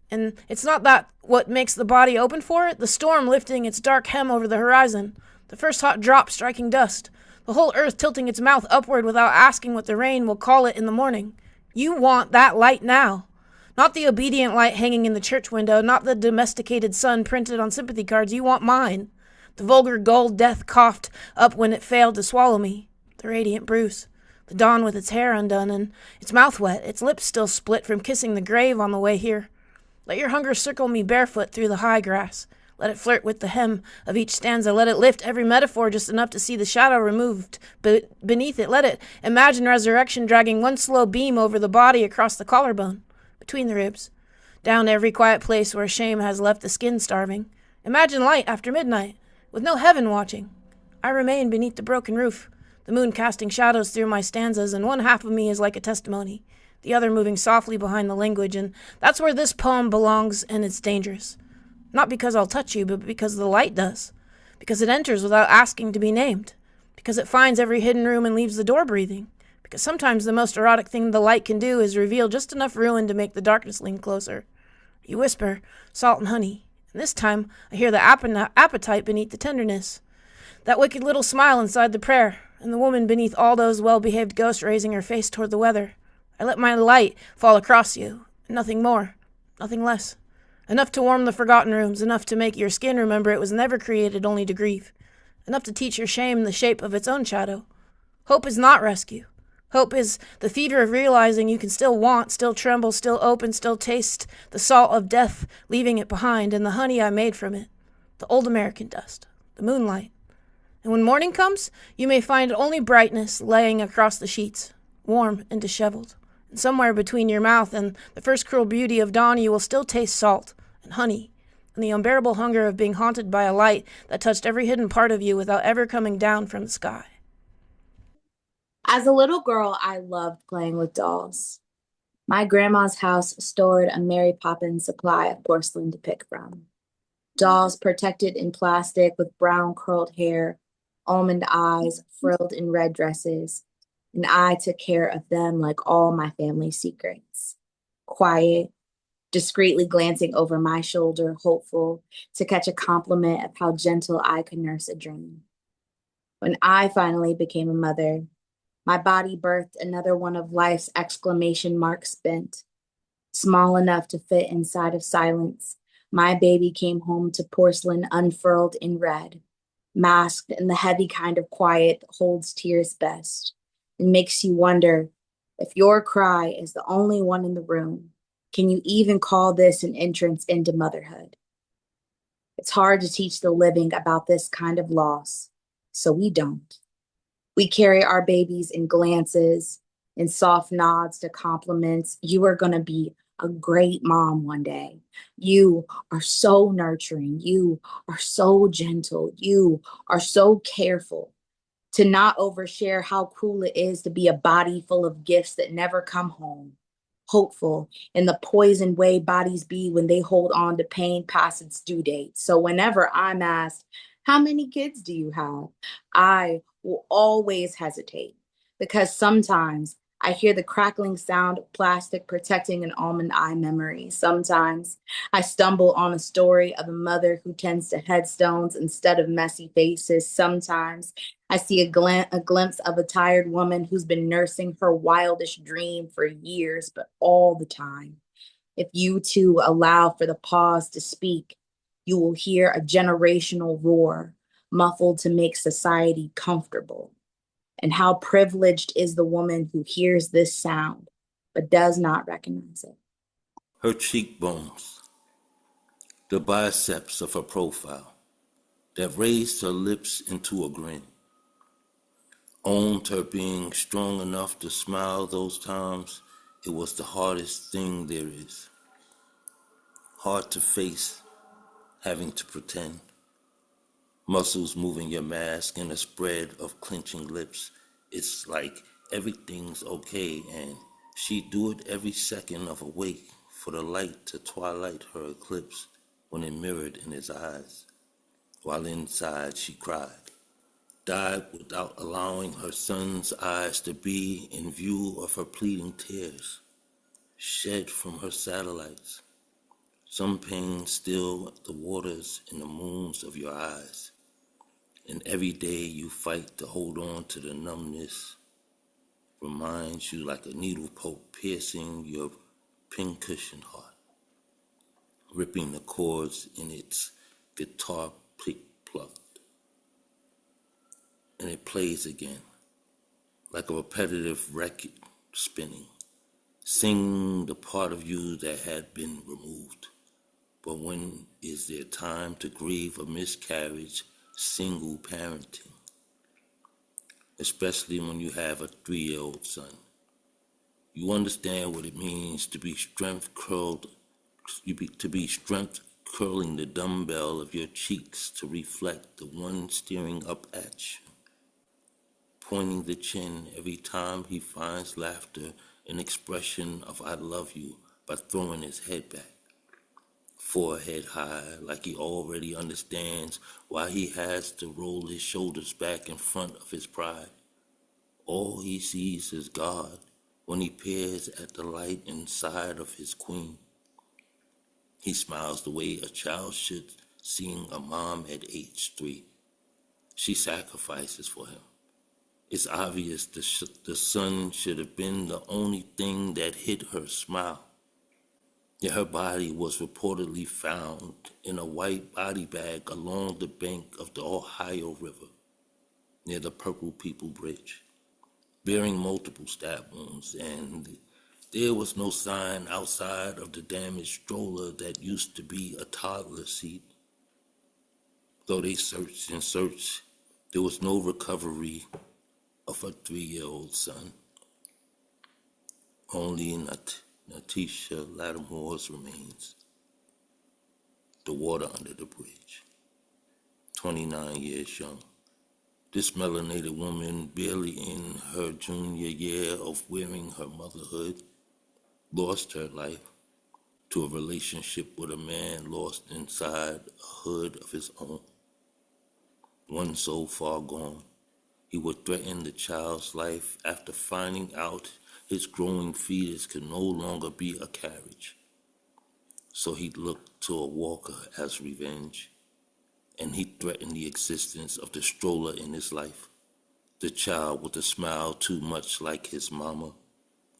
And it's not that what makes the body open for it, the storm lifting its dark hem over the horizon, the first hot drop striking dust, the whole earth tilting its mouth upward without asking what the rain will call it in the morning. You want that light now. Not the obedient light hanging in the church window, not the domesticated sun printed on sympathy cards. You want mine. The vulgar gold death coughed up when it failed to swallow me. The radiant Bruce. The dawn with its hair undone and its mouth wet, its lips still split from kissing the grave on the way here. Let your hunger circle me barefoot through the high grass. Let it flirt with the hem of each stanza. Let it lift every metaphor just enough to see the shadow removed beneath it. Let it imagine resurrection dragging one slow beam over the body across the collarbone, between the ribs, down to every quiet place where shame has left the skin starving. Imagine light after midnight, with no heaven watching. I remain beneath the broken roof, the moon casting shadows through my stanzas, and one half of me is like a testimony, the other moving softly behind the language, and that's where this poem belongs, and it's dangerous. Not because I'll touch you, but because the light does. Because it enters without asking to be named. Because it finds every hidden room and leaves the door breathing. Because sometimes the most erotic thing the light can do is reveal just enough ruin to make the darkness lean closer. You whisper, salt and honey, and this time I hear the appetite beneath the tenderness. That wicked little smile inside the prayer, and the woman beneath all those well-behaved ghosts raising her face toward the weather. I let my light fall across you, nothing more, nothing less. Enough to warm the forgotten rooms, enough to make your skin remember it was never created only to grieve. Enough to teach your shame the shape of its own shadow. Hope is not rescue. Hope is the fever of realizing you can still want, still tremble, still open, still taste the salt of death, leaving it behind, and the honey I made from it, the old American dust, the moonlight. And when morning comes, you may find only brightness laying across the sheets, warm and disheveled. And somewhere between your mouth and the first cruel beauty of dawn, you will still taste salt and honey, and the unbearable hunger of being haunted by a light that touched every hidden part of you without ever coming down from the sky. As a little girl, I loved playing with dolls. My grandma's house stored a Mary Poppins supply of porcelain to pick from. Dolls protected in plastic with brown curled hair, almond eyes, frilled in red dresses, and I took care of them like all my family's secrets. Quiet, discreetly glancing over my shoulder, hopeful to catch a compliment of how gentle I could nurse a dream. When I finally became a mother, my body birthed another one of life's exclamation marks spent. Small enough to fit inside of silence, my baby came home to porcelain unfurled in red, masked in the heavy kind of quiet that holds tears best, and makes you wonder, if your cry is the only one in the room, can you even call this an entrance into motherhood? It's hard to teach the living about this kind of loss, so we don't. We carry our babies in glances, in soft nods to compliments. You are going to be a great mom one day. You are so nurturing. You are so gentle. You are so careful. To not overshare how cruel it is to be a body full of gifts that never come home. Hopeful in the poisoned way bodies be when they hold on to pain past its due date. So whenever I'm asked, how many kids do you have? I will always hesitate because sometimes I hear the crackling sound of plastic protecting an almond eye memory. Sometimes I stumble on a story of a mother who tends to headstones instead of messy faces. Sometimes I see a glimpse of a tired woman who's been nursing her wildest dream for years, but all the time. If you too allow for the pause to speak, you will hear a generational roar, muffled to make society comfortable. And how privileged is the woman who hears this sound, but does not recognize it. Her cheekbones, the biceps of her profile, that raised her lips into a grin, owned her being strong enough to smile those times it was the hardest thing there is. Hard to face, having to pretend. Muscles moving your mask in a spread of clenching lips. It's like everything's okay, and she'd do it every second of awake for the light to twilight her eclipse when it mirrored in his eyes. While inside she cried, died without allowing her son's eyes to be in view of her pleading tears, shed from her satellites. Some pain still the waters and the moons of your eyes. And every day you fight to hold on to the numbness, reminds you like a needle poke piercing your pincushion heart, ripping the chords in its guitar pick plucked. And it plays again, like a repetitive record spinning, singing the part of you that had been removed. But when is there time to grieve a miscarriage, single parenting? Especially when you have a 3-year-old son. You understand what it means to be strength curling the dumbbell of your cheeks to reflect the one staring up at you, pointing the chin every time he finds laughter, an expression of I love you by throwing his head back, forehead high, like he already understands why he has to roll his shoulders back in front of his pride. All he sees is God when he peers at the light inside of his queen. He smiles the way a child should, seeing a mom at age 3. She sacrifices for him. It's obvious the sun should have been the only thing that hid her smile. Yet her body was reportedly found in a white body bag along the bank of the Ohio River, near the Purple People Bridge, bearing multiple stab wounds, and there was no sign outside of the damaged stroller that used to be a toddler seat. Though they searched and searched, there was no recovery of her 3-year-old son. Only Natisha Lattimore's remains. The water under the bridge. 29 years young. This melanated woman, barely in her junior year of wearing her motherhood, lost her life to a relationship with a man lost inside a hood of his own. One so far gone, he would threaten the child's life after finding out his growing fetus could no longer be a carriage. So he looked to a walker as revenge, and he threatened the existence of the stroller in his life, the child with a smile too much like his mama,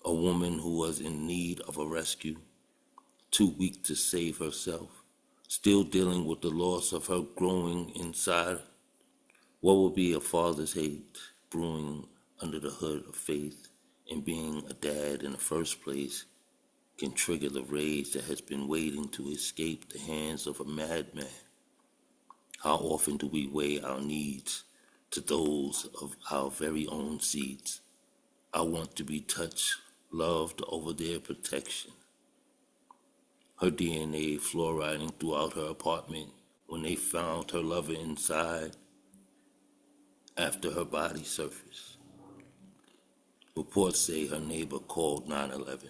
a woman who was in need of a rescue, too weak to save herself, still dealing with the loss of her growing inside. What would be a father's hate brewing under the hood of faith, and being a dad in the first place can trigger the rage that has been waiting to escape the hands of a madman? How often do we weigh our needs to those of our very own seeds? I want to be touched, loved over their protection. Her DNA fluoriding throughout her apartment when they found her lover inside after her body surfaced. Reports say her neighbor called 911.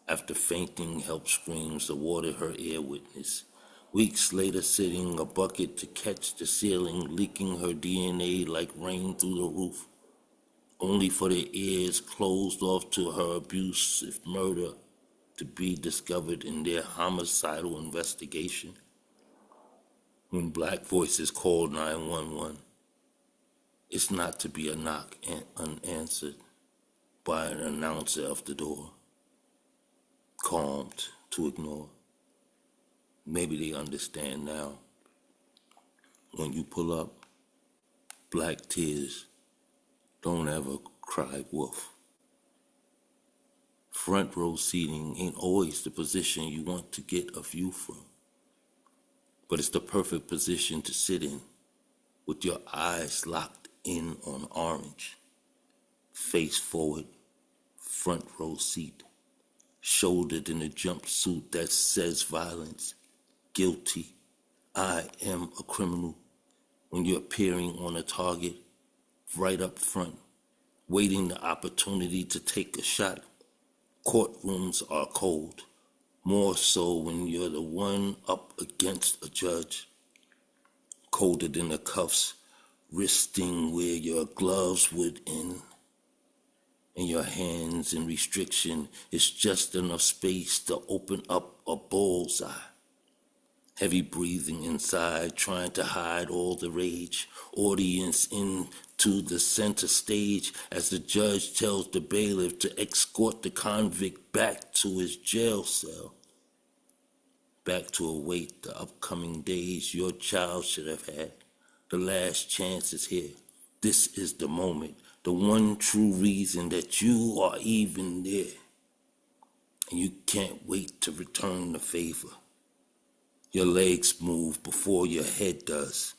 After fainting, help screams awarded her ear witness. Weeks later, sitting a bucket to catch the ceiling, leaking her DNA like rain through the roof, only for their ears closed off to her abusive murder to be discovered in their homicidal investigation. When black voices call 911, it's not to be a knock unanswered by an announcer of the door, calmed to ignore. Maybe they understand now. When you pull up, black tears don't ever cry wolf. Front row seating ain't always the position you want to get a view from, but it's the perfect position to sit in with your eyes locked in on orange, face forward, front row seat, shouldered in a jumpsuit that says violence, guilty, I am a criminal. When you're appearing on a target, right up front, waiting the opportunity to take a shot. Courtrooms are cold, more so when you're the one up against a judge. Colder than the cuffs, wristing where your gloves would end. In your hands in restriction is just enough space to open up a bullseye. Heavy breathing inside, trying to hide all the rage. Audience into the center stage as the judge tells the bailiff to escort the convict back to his jail cell. Back to await the upcoming days your child should have had. The last chance is here. This is the moment, the one true reason that you are even there. And you can't wait to return the favor. Your legs move before your head does.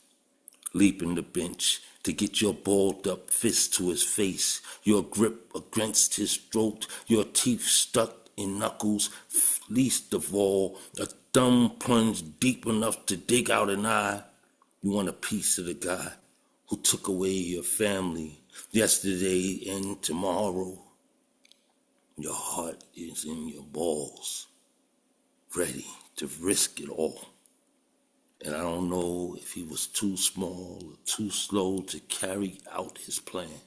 Leaping the bench to get your balled up fist to his face, your grip against his throat, your teeth stuck in knuckles, least of all, a thumb plunge deep enough to dig out an eye. You want a piece of the guy who took away your family yesterday and tomorrow. Your heart is in your balls, ready to risk it all. And I don't know if he was too small or too slow to carry out his plan.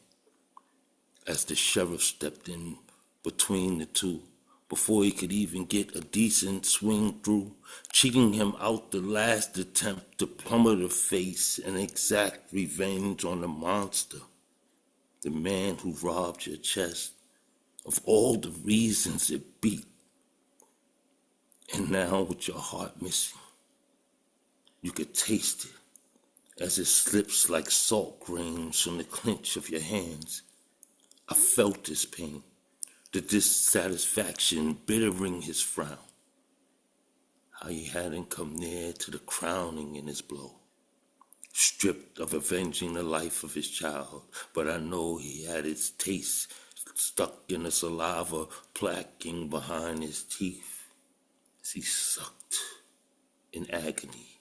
As the sheriff stepped in between the two, before he could even get a decent swing through, cheating him out the last attempt to plummet her face and exact revenge on the monster the man who robbed your chest of all the reasons it beat. And now with your heart missing, you could taste it as it slips like salt grains from the clench of your hands. I felt this pain, the dissatisfaction bittering his frown. How he hadn't come near to the crowning in his blow, stripped of avenging the life of his child. But I know he had its taste stuck in the saliva placking behind his teeth as he sucked in agony.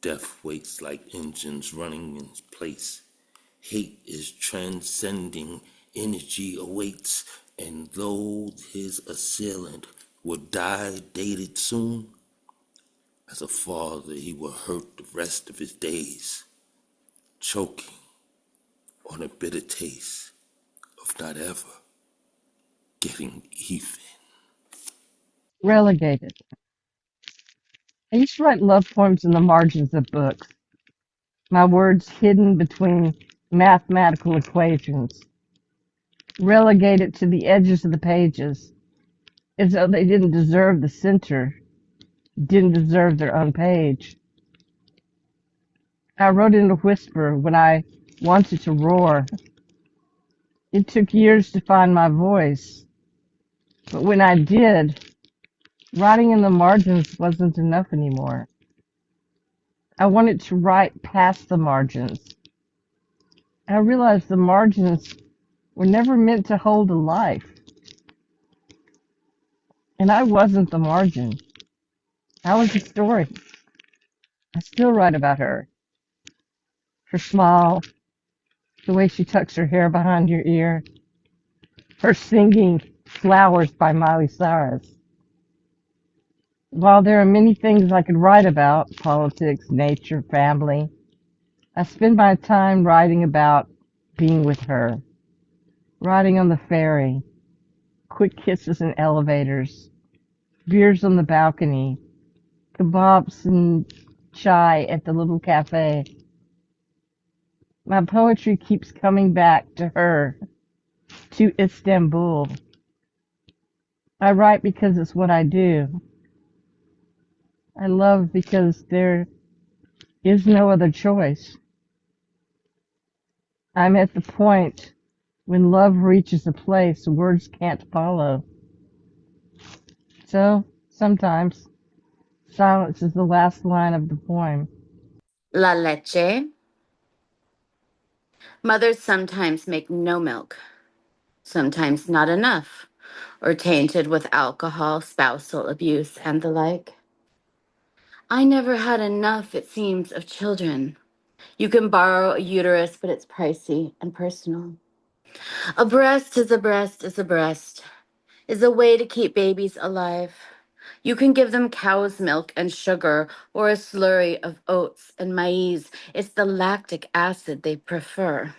Death waits like engines running in place. Hate is transcending, energy awaits, and though his assailant would die dated soon, as a father he will hurt the rest of his days, choking on a bitter taste of not ever getting even. Relegated. I used to write love poems in the margins of books, my words hidden between mathematical equations, relegated to the edges of the pages, as though they didn't deserve the center, didn't deserve their own page. I wrote in a whisper when I wanted to roar. It took years to find my voice, but when I did, writing in the margins wasn't enough anymore. I wanted to write past the margins. I realized the margins were never meant to hold a life. And I wasn't the margin. I was the story. I still write about her. Her smile, the way she tucks her hair behind your ear, her singing Flowers by Miley Cyrus. While there are many things I could write about, politics, nature, family, I spend my time writing about being with her, riding on the ferry, quick kisses in elevators, beers on the balcony, kebabs and chai at the little cafe. My poetry keeps coming back to her, to Istanbul. I write because it's what I do. I love because there is no other choice. I'm at the point when love reaches a place words can't follow. So, sometimes, silence is the last line of the poem. La leche. Mothers sometimes make no milk, sometimes not enough, or tainted with alcohol, spousal abuse, and the like. I never had enough, it seems, of children. You can borrow a uterus, but it's pricey and personal. A breast is a breast is a breast, is a way to keep babies alive. You can give them cow's milk and sugar or a slurry of oats and maize. It's the lactic acid they prefer.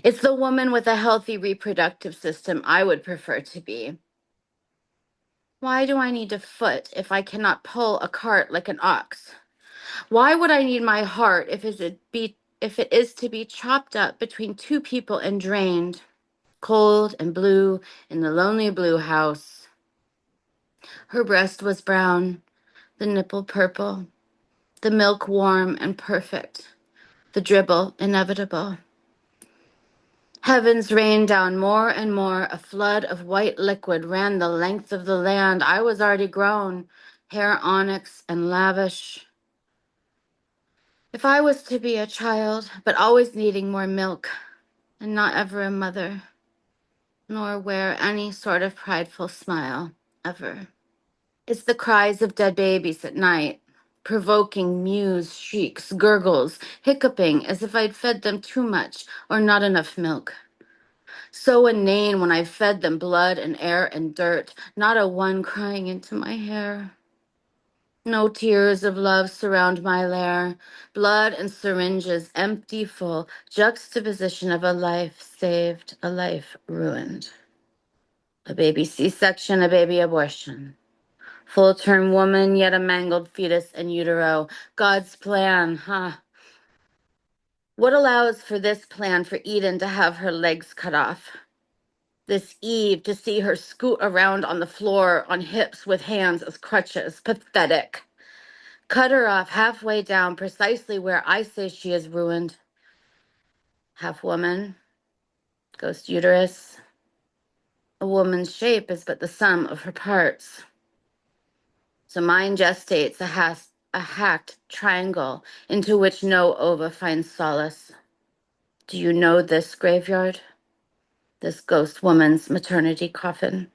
It's the woman with a healthy reproductive system I would prefer to be. Why do I need a foot if I cannot pull a cart like an ox? Why would I need my heart if it is to be chopped up between two people and drained, cold and blue in the lonely blue house? Her breast was brown, the nipple purple, the milk warm and perfect, the dribble inevitable. Heavens rained down more and more. A flood of white liquid ran the length of the land. I was already grown, hair onyx and lavish. If I was to be a child, but always needing more milk, and not ever a mother, nor wear any sort of prideful smile, ever. It's the cries of dead babies at night, provoking mews, shrieks, gurgles, hiccuping as if I'd fed them too much or not enough milk. So inane when I fed them blood and air and dirt, not a one crying into my hair. No tears of love surround my lair. Blood and syringes, empty full, juxtaposition of a life saved, a life ruined. A baby C-section, a baby abortion. Full-term woman, yet a mangled fetus in utero. God's plan, huh? What allows for this plan for Eden to have her legs cut off? This Eve to see her scoot around on the floor on hips with hands as crutches. Pathetic. Cut her off halfway down, precisely where I say she is ruined. Half woman, ghost uterus. A woman's shape is but the sum of her parts. So mine gestates a hacked triangle into which no ova finds solace. Do you know this graveyard? This ghost woman's maternity coffin?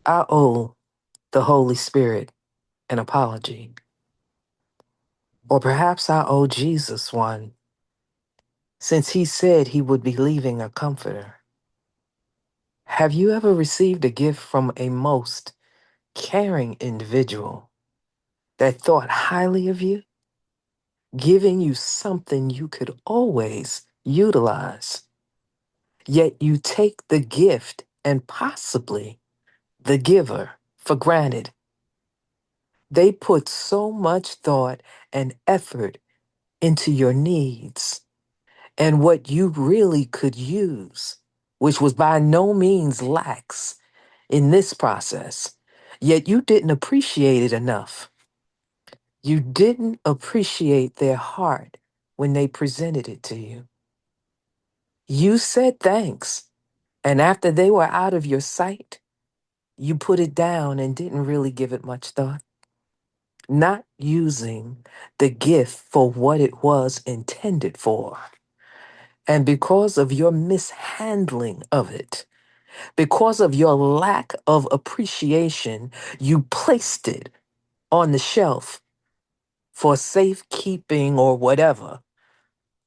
I owe the Holy Spirit an apology. Or perhaps I owe Jesus one, since he said he would be leaving a comforter. Have you ever received a gift from a most caring individual that thought highly of you, giving you something you could always utilize? Yet you take the gift and possibly the giver for granted. They put so much thought and effort into your needs and what you really could use, which was by no means lax in this process. Yet you didn't appreciate it enough. You didn't appreciate their heart when they presented it to you. You said thanks, and after they were out of your sight, you put it down and didn't really give it much thought. Not using the gift for what it was intended for. And because of your mishandling of it, because of your lack of appreciation, you placed it on the shelf for safekeeping or whatever,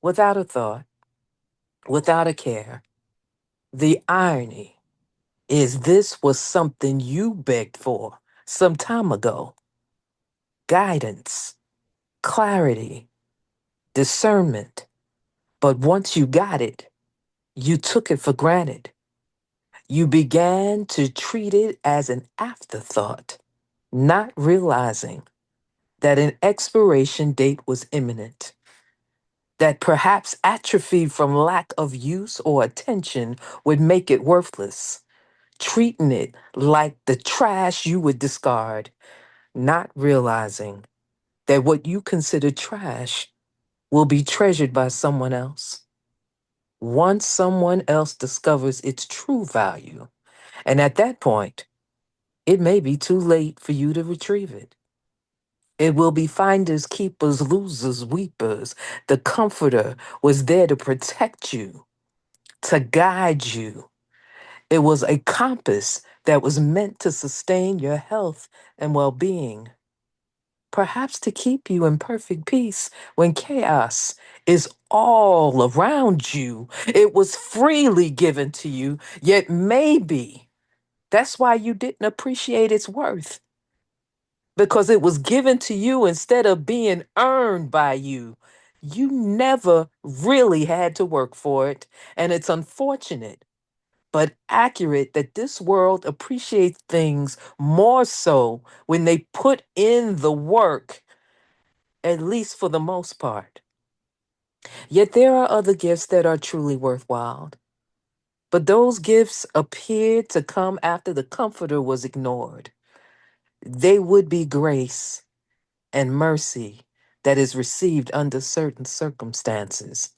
without a thought, without a care. The irony is this was something you begged for some time ago. Guidance, clarity, discernment. But once you got it, you took it for granted. You began to treat it as an afterthought, not realizing that an expiration date was imminent, that perhaps atrophy from lack of use or attention would make it worthless, treating it like the trash you would discard, not realizing that what you consider trash will be treasured by someone else. Once someone else discovers its true value, and at that point, it may be too late for you to retrieve it. It will be finders, keepers, losers, weepers. The comforter was there to protect you, to guide you. It was a compass that was meant to sustain your health and well-being. Perhaps to keep you in perfect peace when chaos is all around you. It was freely given to you, yet maybe that's why you didn't appreciate its worth. Because it was given to you instead of being earned by you. You never really had to work for it, and it's unfortunate but accurate that this world appreciates things more so when they put in the work, at least for the most part. Yet there are other gifts that are truly worthwhile. But those gifts appeared to come after the comforter was ignored. They would be grace and mercy that is received under certain circumstances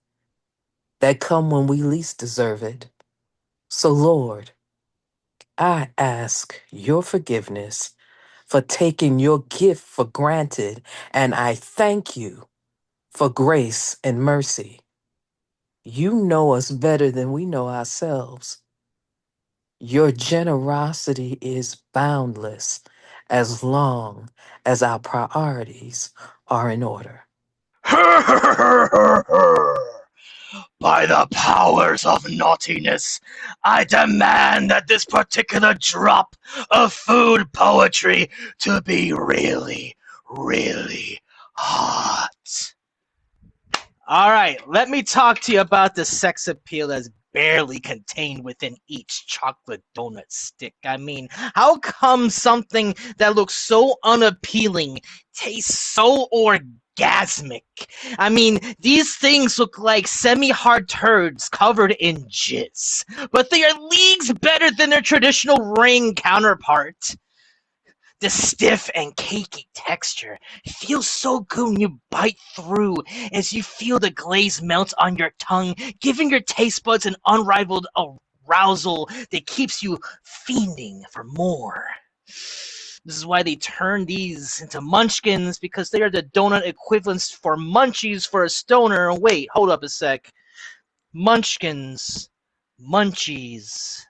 that come when we least deserve it. So, Lord, I ask your forgiveness for taking your gift for granted, and I thank you for grace and mercy. You know us better than we know ourselves. Your generosity is boundless as long as our priorities are in order. By the powers of naughtiness, I demand that this particular drop of food poetry to be really, really hot. All right, let me talk to you about the sex appeal that's barely contained within each chocolate donut stick. I mean, how come something that looks so unappealing tastes so organic orgasmic. I mean, these things look like semi-hard turds covered in jizz, but they are leagues better than their traditional ring counterpart. The stiff and cakey texture feels so good when you bite through as you feel the glaze melt on your tongue, giving your taste buds an unrivaled arousal that keeps you fiending for more. This is why they turn these into munchkins, because they are the donut equivalents for munchies for a stoner. Wait, hold up a sec. Munchkins, munchies.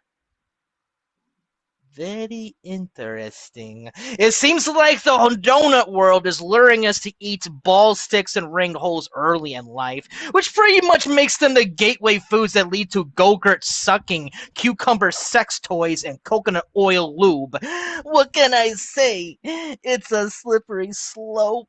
Very interesting. It seems like the donut world is luring us to eat ball sticks and ring holes early in life, which pretty much makes them the gateway foods that lead to go-gurt sucking, cucumber sex toys, and coconut oil lube. What can I say? It's a slippery slope.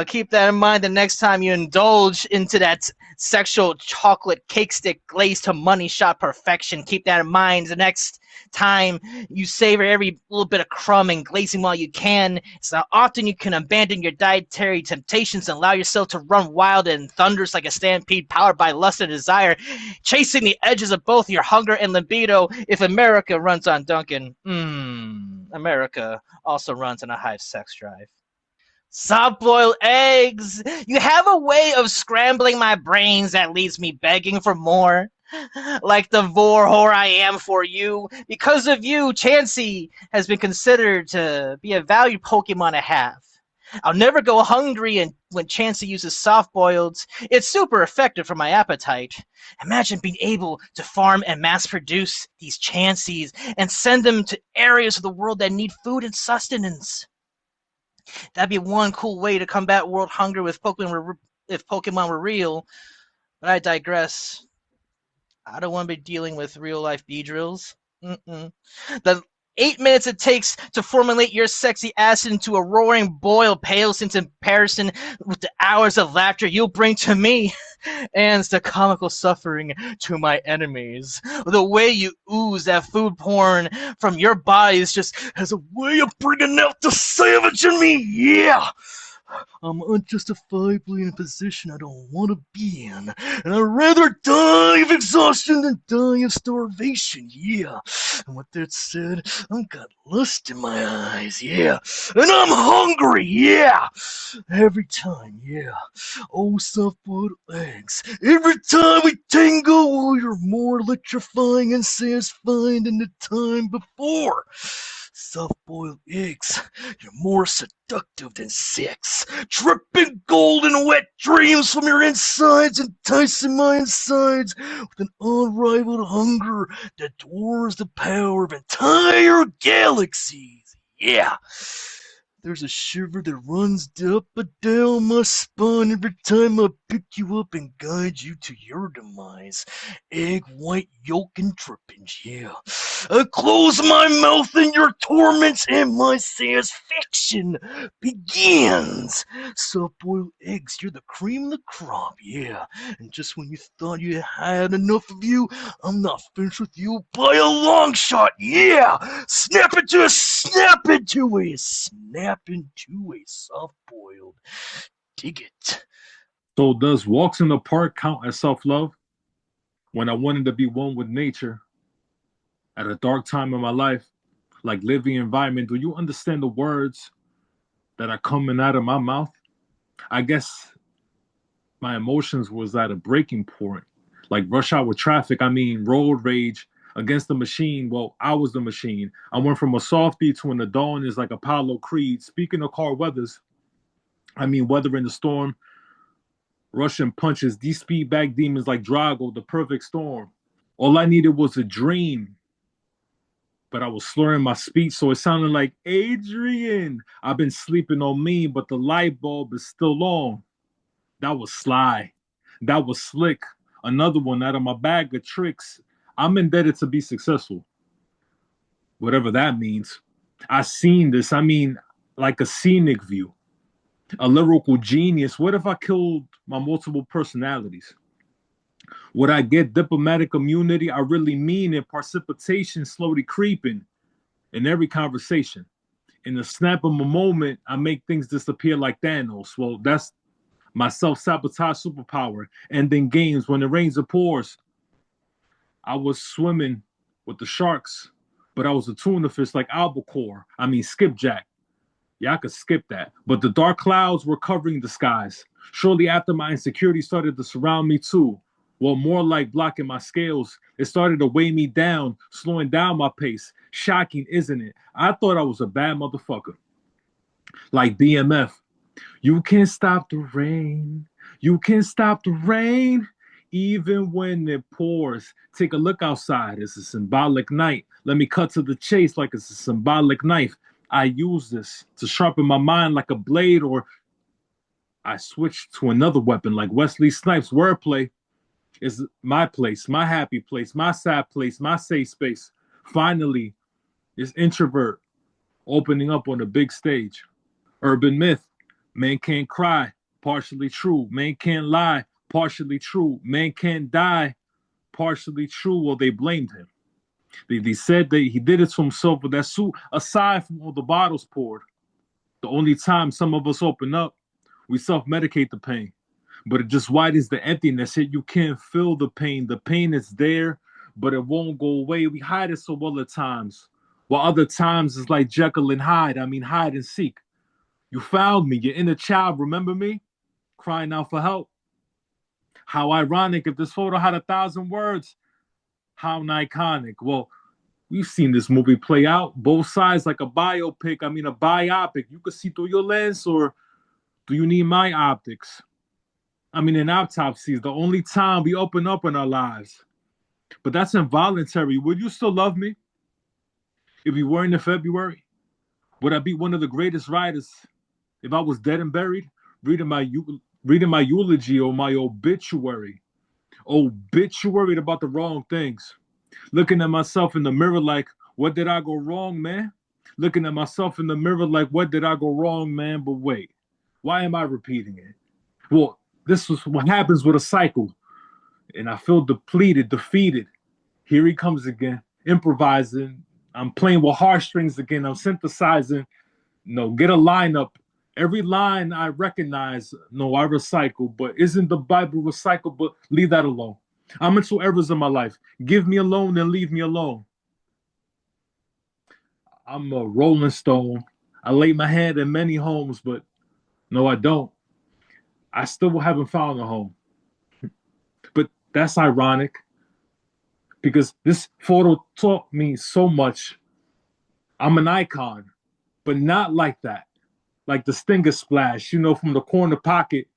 Keep that in mind the next time you indulge into that sexual chocolate cake stick glazed to money shot perfection. Keep that in mind the next time you savor every little bit of crumb and glazing while you can. It's not often you can abandon your dietary temptations and allow yourself to run wild and thunders like a stampede powered by lust and desire, chasing the edges of both your hunger and libido. If America runs on Duncan, America also runs on a hive sex drive. Soft-boiled eggs! You have a way of scrambling my brains that leaves me begging for more. Like the vor whore I am for you. Because of you, Chansey has been considered to be a valued Pokemon to have. I'll never go hungry and when Chansey uses soft-boileds. It's super effective for my appetite. Imagine being able to farm and mass-produce these Chanseys and send them to areas of the world that need food and sustenance. That'd be one cool way to combat world hunger if Pokemon were real. But I digress. I don't want to be dealing with real-life Beedrills. The 8 minutes it takes to formulate your sexy ass into a roaring boil pales in comparison with the hours of laughter you'll bring to me and the comical suffering to my enemies. The way you ooze that food porn from your body is just has a way of bringing out the savage in me. Yeah! I'm unjustifiably in a position I don't want to be in, and I'd rather die of exhaustion than die of starvation, yeah. And with that said, I've got lust in my eyes, yeah. And I'm hungry, yeah. Every time, yeah. Oh, soft-boiled eggs. Every time we tango, you're more electrifying and satisfying than the time before. Soft-boiled eggs, you're more seductive than sex. Dripping golden wet dreams from your insides, enticing my insides with an unrivaled hunger that dwarfs the power of entire galaxies. Yeah. There's a shiver that runs up and down my spine every time I pick you up and guide you to your demise. Egg white yolk and drippings, yeah. I close my mouth in your torments and my satisfaction begins. Soft-boiled eggs, you're the cream of the crop, yeah. And just when you thought you had enough of you, I'm not finished with you by a long shot, yeah. Snap into a soft-boiled. Dig it. So does walks in the park count as self-love? When I wanted to be one with nature at a dark time in my life, like living environment, do you understand the words that are coming out of my mouth? I guess my emotions was at a breaking point, like rush hour traffic. I mean, road rage against the machine. Well, I was the machine. I went from a softie to an Adonis like Apollo Creed. Speaking of car weathers, I mean, weather in the storm, Russian punches, these speedback demons like Drago, the perfect storm. All I needed was a dream, but I was slurring my speech, so it sounded like Adrian. I've been sleeping on me, but the light bulb is still on. That was sly. That was slick. Another one out of my bag of tricks. I'm indebted to be successful. Whatever that means. I seen this. I mean, like a scenic view. A lyrical genius. What if I killed my multiple personalities? Would I get diplomatic immunity? I really mean it. Precipitation slowly creeping in every conversation. In the snap of a moment, I make things disappear like Thanos. Well, that's my self-sabotage superpower. Ending games when it rains or pours. I was swimming with the sharks, but I was a tuna fish like albacore. I mean, skipjack. Yeah, I could skip that. But the dark clouds were covering the skies. Shortly after, my insecurity started to surround me too. Well, more like blocking my scales. It started to weigh me down, slowing down my pace. Shocking, isn't it? I thought I was a bad motherfucker. Like BMF. You can't stop the rain. You can't stop the rain. Even when it pours. Take a look outside. It's a symbolic night. Let me cut to the chase like it's a symbolic knife. I use this to sharpen my mind like a blade, or I switch to another weapon like Wesley Snipes. Wordplay is my place, my happy place, my sad place, my safe space. Finally, this introvert opening up on a big stage. Urban myth, man can't cry, partially true. Man can't lie, partially true. Man can't die, partially true. Well, they blamed him. They said that he did it to himself with that suit, aside from all the bottles poured. The only time some of us open up, we self-medicate the pain. But it just widens the emptiness. You can't feel the pain. The pain is there, but it won't go away. We hide it so well at times. While other times it's like Jekyll and Hyde. I mean, hide and seek. You found me, your inner child, remember me? Crying out for help. How ironic if this photo had 1,000 words. How iconic. Well, we've seen this movie play out. Both sides like a biopic. I mean, a biopic. You could see through your lens, or do you need my optics? I mean, in autopsies, the only time we open up in our lives. But that's involuntary. Would you still love me? If we weren't in February? Would I be one of the greatest writers if I was dead and buried? Reading my eulogy or my obituary. Obituary about the wrong things. Looking at myself in the mirror like, what did I go wrong, man? Looking at myself in the mirror like, what did I go wrong, man? But wait, why am I repeating it? Well, this is what happens with a cycle. And I feel depleted, defeated. Here he comes again, improvising. I'm playing with heartstrings again. I'm synthesizing. No, get a lineup. Every line I recognize, no, I recycle. But isn't the Bible recycled? But leave that alone. I'm into errors in my life. Give me alone and leave me alone. I'm a rolling stone. I lay my hand in many homes, but no, I don't. I still haven't found a home. But that's ironic because this photo taught me so much. I'm an icon, but not like that. Like the Stinger splash, you know, from the corner pocket.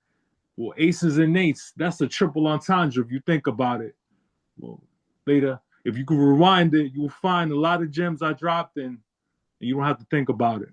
Well, aces and eights, that's a triple entendre if you think about it. Well, later, if you can rewind it, you'll find a lot of gems I dropped in, and you don't have to think about it.